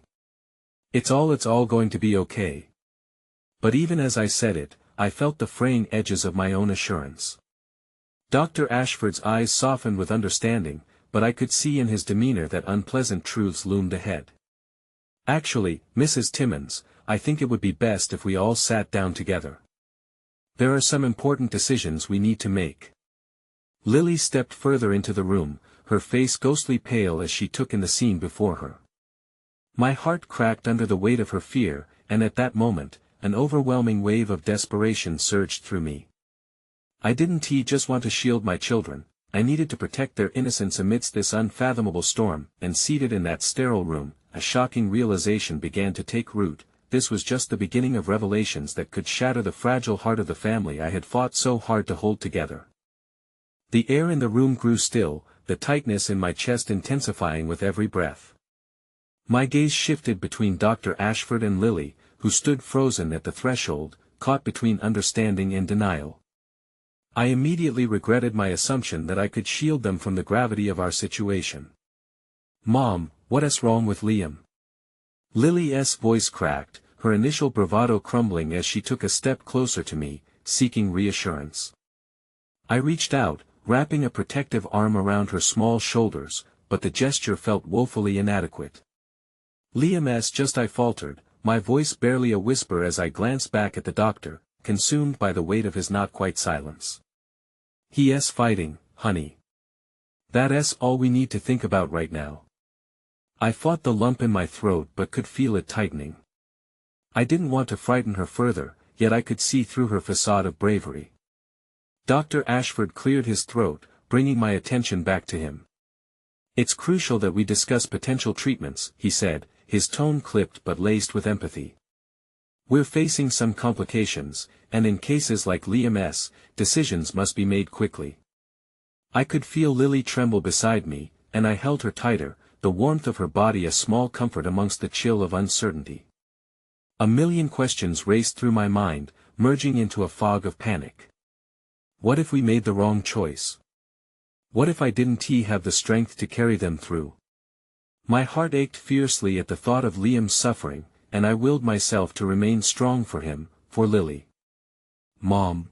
Speaker 1: It's all going to be okay." But even as I said it, I felt the fraying edges of my own assurance. Dr. Ashford's eyes softened with understanding, but I could see in his demeanor that unpleasant truths loomed ahead. "Actually, Mrs. Timmons, I think it would be best if we all sat down together. There are some important decisions we need to make." Lily stepped further into the room, her face ghostly pale as she took in the scene before her. My heart cracked under the weight of her fear, and at that moment, an overwhelming wave of desperation surged through me. I didn't just want to shield my children, I needed to protect their innocence amidst this unfathomable storm, and seated in that sterile room, a shocking realization began to take root. This was just the beginning of revelations that could shatter the fragile heart of the family I had fought so hard to hold together. The air in the room grew still, the tightness in my chest intensifying with every breath. My gaze shifted between Dr. Ashford and Lily, who stood frozen at the threshold, caught between understanding and denial. I immediately regretted my assumption that I could shield them from the gravity of our situation. "Mom, what's wrong with Liam?" Lily's voice cracked, her initial bravado crumbling as she took a step closer to me, seeking reassurance. I reached out, wrapping a protective arm around her small shoulders, but the gesture felt woefully inadequate. "Liam's just," I faltered, my voice barely a whisper as I glanced back at the doctor, consumed by the weight of his not-quite silence. "He's fighting, honey. That's all we need to think about right now." I fought the lump in my throat but could feel it tightening. I didn't want to frighten her further, yet I could see through her facade of bravery. Dr. Ashford cleared his throat, bringing my attention back to him. "It's crucial that we discuss potential treatments," he said, his tone clipped but laced with empathy. We're facing some complications, and in cases like Liam's, decisions must be made quickly. I could feel Lily tremble beside me, and I held her tighter, the warmth of her body a small comfort amongst the chill of uncertainty. A million questions raced through my mind, merging into a fog of panic. What if we made the wrong choice? What if I didn't have the strength to carry them through? My heart ached fiercely at the thought of Liam's suffering, and I willed myself to remain strong for him, for Lily. Mom.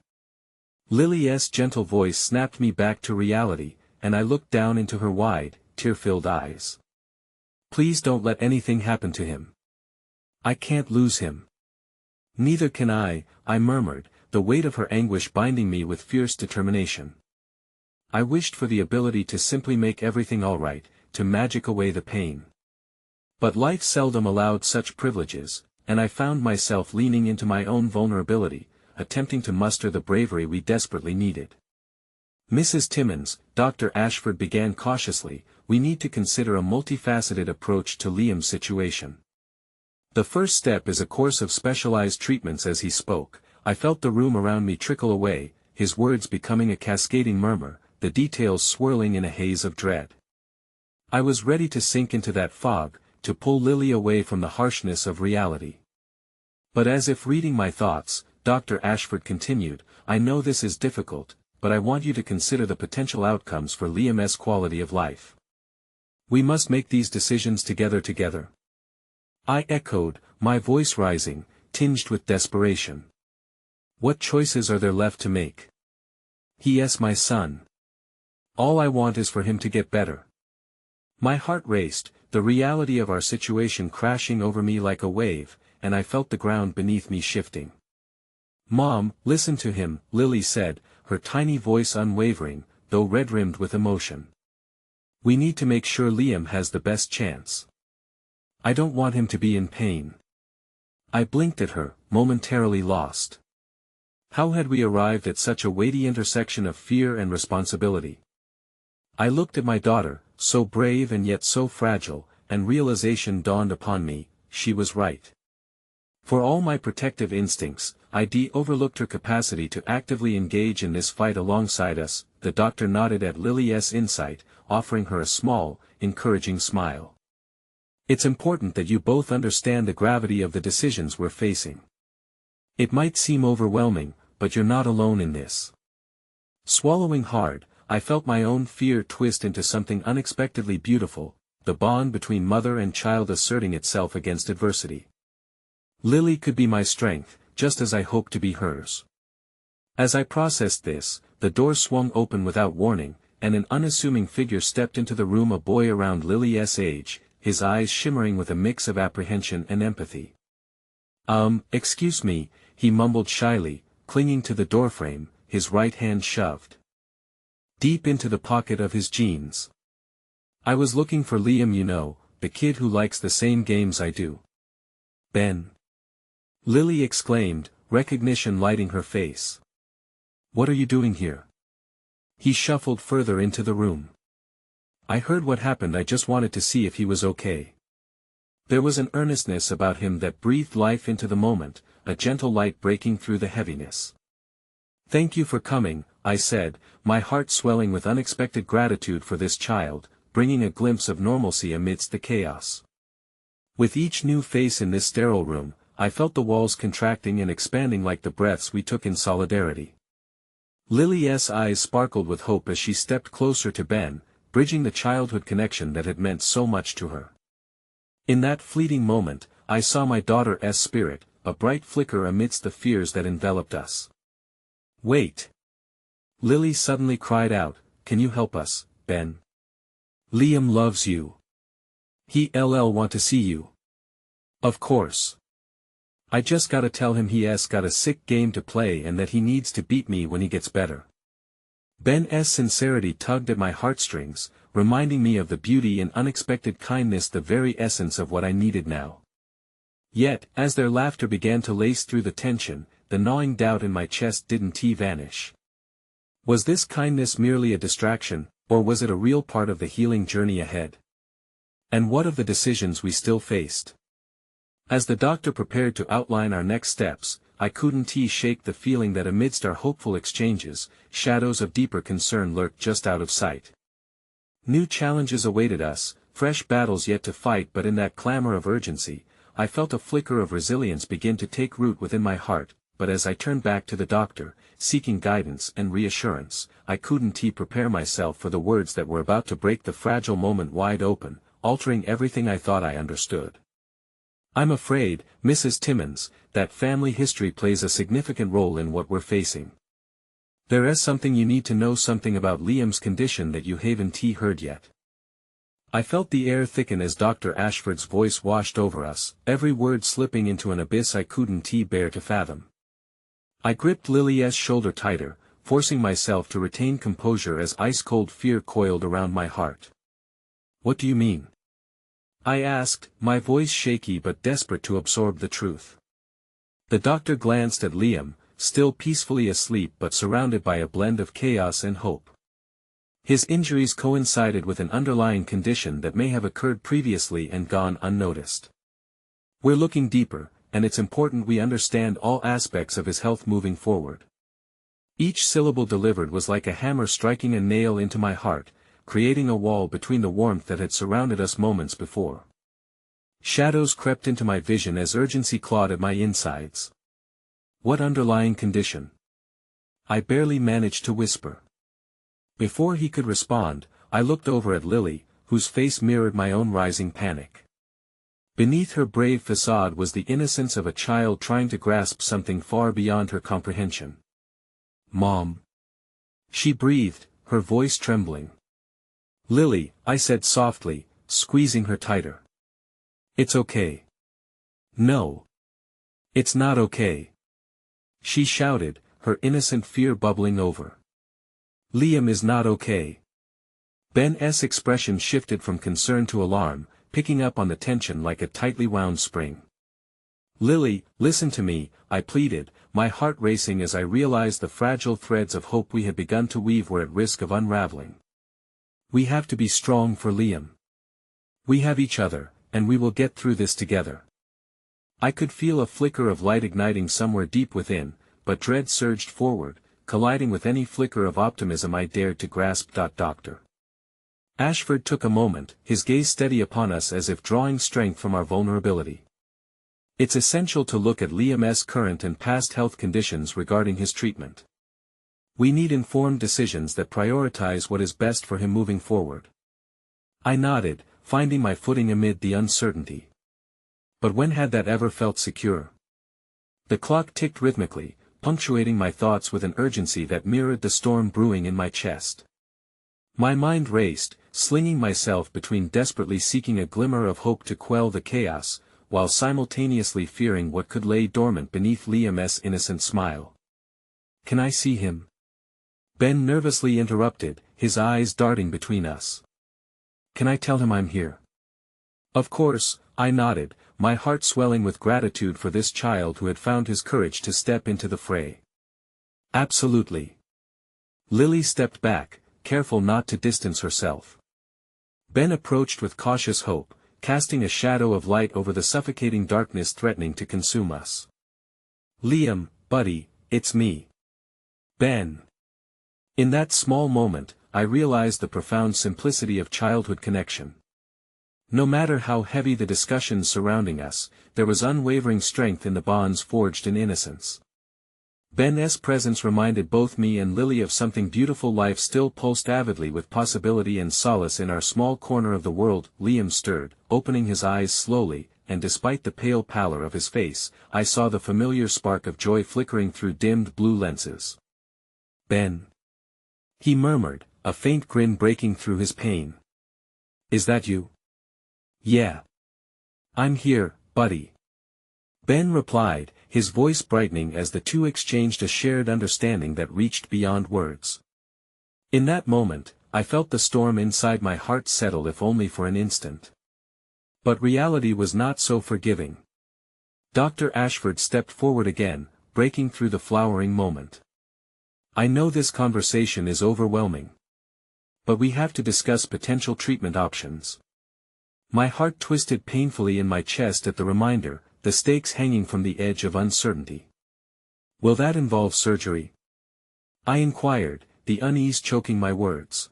Speaker 1: Lily's gentle voice snapped me back to reality, and I looked down into her wide, tear-filled eyes. Please don't let anything happen to him. I can't lose him. Neither can I murmured, the weight of her anguish binding me with fierce determination. I wished for the ability to simply make everything all right, to magic away the pain. But life seldom allowed such privileges, and I found myself leaning into my own vulnerability, attempting to muster the bravery we desperately needed. Mrs. Timmins, Dr. Ashford began cautiously, we need to consider a multifaceted approach to Liam's situation. The first step is a course of specialized treatments. As he spoke, I felt the room around me trickle away, his words becoming a cascading murmur, the details swirling in a haze of dread. I was ready to sink into that fog, to pull Lily away from the harshness of reality. But as if reading my thoughts, Dr. Ashford continued, I know this is difficult, but I want you to consider the potential outcomes for Liam's quality of life. We must make these decisions together. I echoed, my voice rising, tinged with desperation. What choices are there left to make? He is my son. All I want is for him to get better. My heart raced, the reality of our situation crashing over me like a wave, and I felt the ground beneath me shifting. Mom, listen to him, Lily said, her tiny voice unwavering, though red-rimmed with emotion. We need to make sure Liam has the best chance. I don't want him to be in pain. I blinked at her, momentarily lost. How had we arrived at such a weighty intersection of fear and responsibility? I looked at my daughter, so brave and yet so fragile, and realization dawned upon me, she was right. For all my protective instincts, I overlooked her capacity to actively engage in this fight alongside us. The doctor nodded at Lily's insight, offering her a small, encouraging smile. It's important that you both understand the gravity of the decisions we're facing. It might seem overwhelming, but you're not alone in this. Swallowing hard, I felt my own fear twist into something unexpectedly beautiful, the bond between mother and child asserting itself against adversity. Lily could be my strength, just as I hoped to be hers. As I processed this, the door swung open without warning, and an unassuming figure stepped into the room, a boy around Lily's age, his eyes shimmering with a mix of apprehension and empathy. Excuse me, he mumbled shyly, clinging to the doorframe, his right hand shoved deep into the pocket of his jeans. I was looking for Liam, you know, the kid who likes the same games I do. Ben. Lily exclaimed, recognition lighting her face. What are you doing here? He shuffled further into the room. I heard what happened, I just wanted to see if he was okay. There was an earnestness about him that breathed life into the moment, a gentle light breaking through the heaviness. Thank you for coming, I said, my heart swelling with unexpected gratitude for this child, bringing a glimpse of normalcy amidst the chaos. With each new face in this sterile room, I felt the walls contracting and expanding like the breaths we took in solidarity. Lily's eyes sparkled with hope as she stepped closer to Ben, bridging the childhood connection that had meant so much to her. In that fleeting moment, I saw my daughter's spirit, a bright flicker amidst the fears that enveloped us. Wait! Lily suddenly cried out, can you help us, Ben? Liam loves you. He'll want to see you. Of course. I just gotta tell him he's got a sick game to play and that he needs to beat me when he gets better. Ben's sincerity tugged at my heartstrings, reminding me of the beauty and unexpected kindness, the very essence of what I needed now. Yet, as their laughter began to lace through the tension, the gnawing doubt in my chest didn't vanish. Was this kindness merely a distraction, or was it a real part of the healing journey ahead? And what of the decisions we still faced? As the doctor prepared to outline our next steps, I couldn't shake the feeling that amidst our hopeful exchanges, shadows of deeper concern lurked just out of sight. New challenges awaited us, fresh battles yet to fight, but in that clamor of urgency, I felt a flicker of resilience begin to take root within my heart. But as I turned back to the doctor, seeking guidance and reassurance, I couldn't prepare myself for the words that were about to break the fragile moment wide open, altering everything I thought I understood. "I'm afraid, Mrs. Timmons, that family history plays a significant role in what we're facing. There is something you need to know, something about Liam's condition that you haven't heard yet." I felt the air thicken as Dr. Ashford's voice washed over us, every word slipping into an abyss I couldn't bear to fathom. I gripped Lily's shoulder tighter, forcing myself to retain composure as ice-cold fear coiled around my heart. "What do you mean?" I asked, my voice shaky but desperate to absorb the truth. The doctor glanced at Liam, still peacefully asleep but surrounded by a blend of chaos and hope. His injuries coincided with an underlying condition that may have occurred previously and gone unnoticed. "We're looking deeper, and it's important we understand all aspects of his health moving forward." Each syllable delivered was like a hammer striking a nail into my heart, creating a wall between the warmth that had surrounded us moments before. Shadows crept into my vision as urgency clawed at my insides. "What underlying condition?" I barely managed to whisper. Before he could respond, I looked over at Lily, whose face mirrored my own rising panic. Beneath her brave facade was the innocence of a child trying to grasp something far beyond her comprehension. "Mom," she breathed, her voice trembling. "Lily," I said softly, squeezing her tighter. "It's okay." "No. It's not okay," she shouted, her innocent fear bubbling over. "Liam is not okay." Ben's expression shifted from concern to alarm, picking up on the tension like a tightly wound spring. "Lily, listen to me," I pleaded, my heart racing as I realized the fragile threads of hope we had begun to weave were at risk of unraveling. "We have to be strong for Liam. We have each other, and we will get through this together." I could feel a flicker of light igniting somewhere deep within, but dread surged forward, colliding with any flicker of optimism I dared to grasp. Dr. Ashford took a moment, his gaze steady upon us as if drawing strength from our vulnerability. "It's essential to look at Liam's current and past health conditions regarding his treatment. We need informed decisions that prioritize what is best for him moving forward." I nodded, finding my footing amid the uncertainty. But when had that ever felt secure? The clock ticked rhythmically, punctuating my thoughts with an urgency that mirrored the storm brewing in my chest. My mind raced, slinging myself between desperately seeking a glimmer of hope to quell the chaos, while simultaneously fearing what could lay dormant beneath Liam's innocent smile. "Can I see him?" Ben nervously interrupted, his eyes darting between us. "Can I tell him I'm here?" "Of course," I nodded, my heart swelling with gratitude for this child who had found his courage to step into the fray. "Absolutely." Lily stepped back, careful not to distance herself. Ben approached with cautious hope, casting a shadow of light over the suffocating darkness threatening to consume us. "Liam, buddy, it's me. Ben." In that small moment, I realized the profound simplicity of childhood connection. No matter how heavy the discussions surrounding us, there was unwavering strength in the bonds forged in innocence. Ben's presence reminded both me and Lily of something beautiful. Life still pulsed avidly with possibility and solace in our small corner of the world. Liam stirred, opening his eyes slowly, and despite the pale pallor of his face, I saw the familiar spark of joy flickering through dimmed blue lenses. "Ben," he murmured, a faint grin breaking through his pain. "Is that you?" "Yeah. I'm here, buddy." Ben replied, his voice brightening as the two exchanged a shared understanding that reached beyond words. In that moment, I felt the storm inside my heart settle, if only for an instant. But reality was not so forgiving. Dr. Ashford stepped forward again, breaking through the flowering moment. "I know this conversation is overwhelming. But we have to discuss potential treatment options." My heart twisted painfully in my chest at the reminder the stakes hanging from the edge of uncertainty. Will that involve surgery? I inquired, the unease choking my words.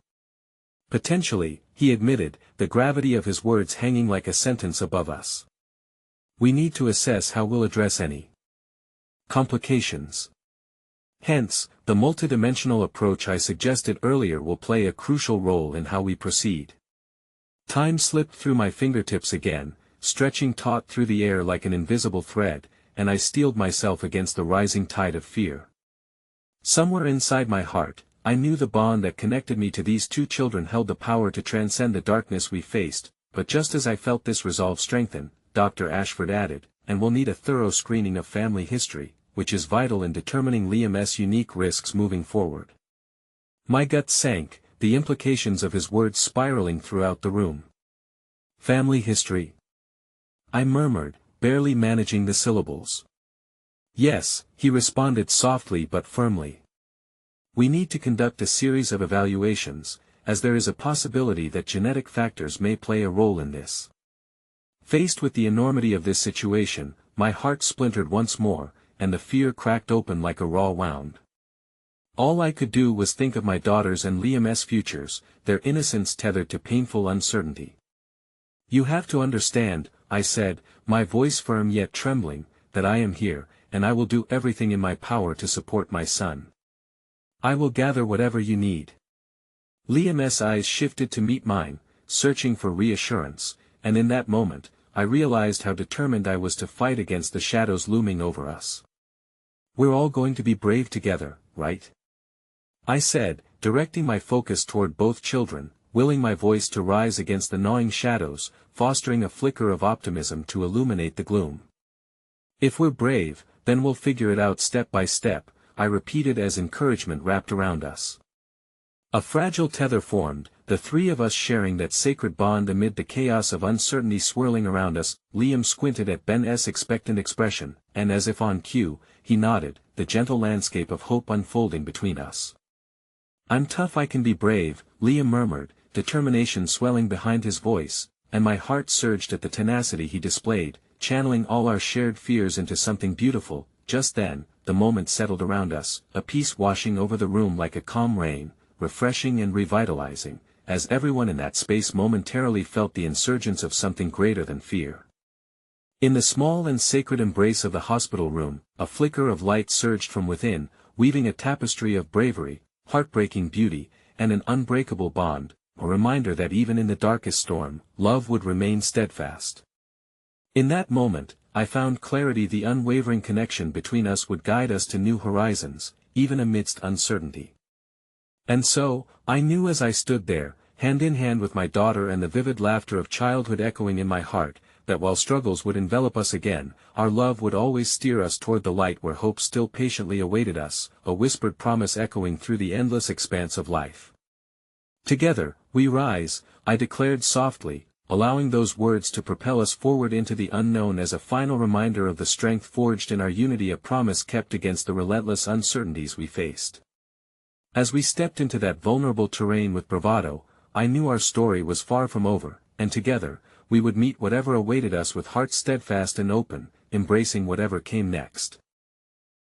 Speaker 1: Potentially, he admitted, the gravity of his words hanging like a sentence above us. We need to assess how we'll address any complications. Hence, the multidimensional approach I suggested earlier will play a crucial role in how we proceed. Time slipped through my fingertips again, stretching taut through the air like an invisible thread, and I steeled myself against the rising tide of fear. Somewhere inside my heart, I knew the bond that connected me to these two children held the power to transcend the darkness we faced, but just as I felt this resolve strengthen, Dr. Ashford added, and we'll need a thorough screening of family history, which is vital in determining Liam's unique risks moving forward. My gut sank, the implications of his words spiraling throughout the room. Family history? I murmured, barely managing the syllables. Yes, he responded softly but firmly. We need to conduct a series of evaluations, as there is a possibility that genetic factors may play a role in this. Faced with the enormity of this situation, my heart splintered once more, and the fear cracked open like a raw wound. All I could do was think of my daughters and Liam's futures, their innocence tethered to painful uncertainty. You have to understand, I said, my voice firm yet trembling, that I am here, and I will do everything in my power to support my son. I will gather whatever you need. Liam's eyes shifted to meet mine, searching for reassurance, and in that moment, I realized how determined I was to fight against the shadows looming over us. We're all going to be brave together, right? I said, directing my focus toward both children, willing my voice to rise against the gnawing shadows, fostering a flicker of optimism to illuminate the gloom. If we're brave, then we'll figure it out step by step, I repeated as encouragement wrapped around us. A fragile tether formed, the three of us sharing that sacred bond amid the chaos of uncertainty swirling around us. Liam squinted at Ben's expectant expression, and as if on cue, he nodded, the gentle landscape of hope unfolding between us. I'm tough, I can be brave, Liam murmured, determination swelling behind his voice, and my heart surged at the tenacity he displayed, channeling all our shared fears into something beautiful. Just then, the moment settled around us, a peace washing over the room like a calm rain, refreshing and revitalizing, as everyone in that space momentarily felt the insurgence of something greater than fear. In the small and sacred embrace of the hospital room, a flicker of light surged from within, weaving a tapestry of bravery, heartbreaking beauty, and an unbreakable bond, a reminder that even in the darkest storm, love would remain steadfast. In that moment, I found clarity. The unwavering connection between us would guide us to new horizons, even amidst uncertainty. And so, I knew as I stood there, hand in hand with my daughter and the vivid laughter of childhood echoing in my heart, that while struggles would envelop us again, our love would always steer us toward the light where hope still patiently awaited us, a whispered promise echoing through the endless expanse of life. Together, we rise, I declared softly, allowing those words to propel us forward into the unknown as a final reminder of the strength forged in our unity, a promise kept against the relentless uncertainties we faced. As we stepped into that vulnerable terrain with bravado, I knew our story was far from over, and together, we would meet whatever awaited us with hearts steadfast and open, embracing whatever came next.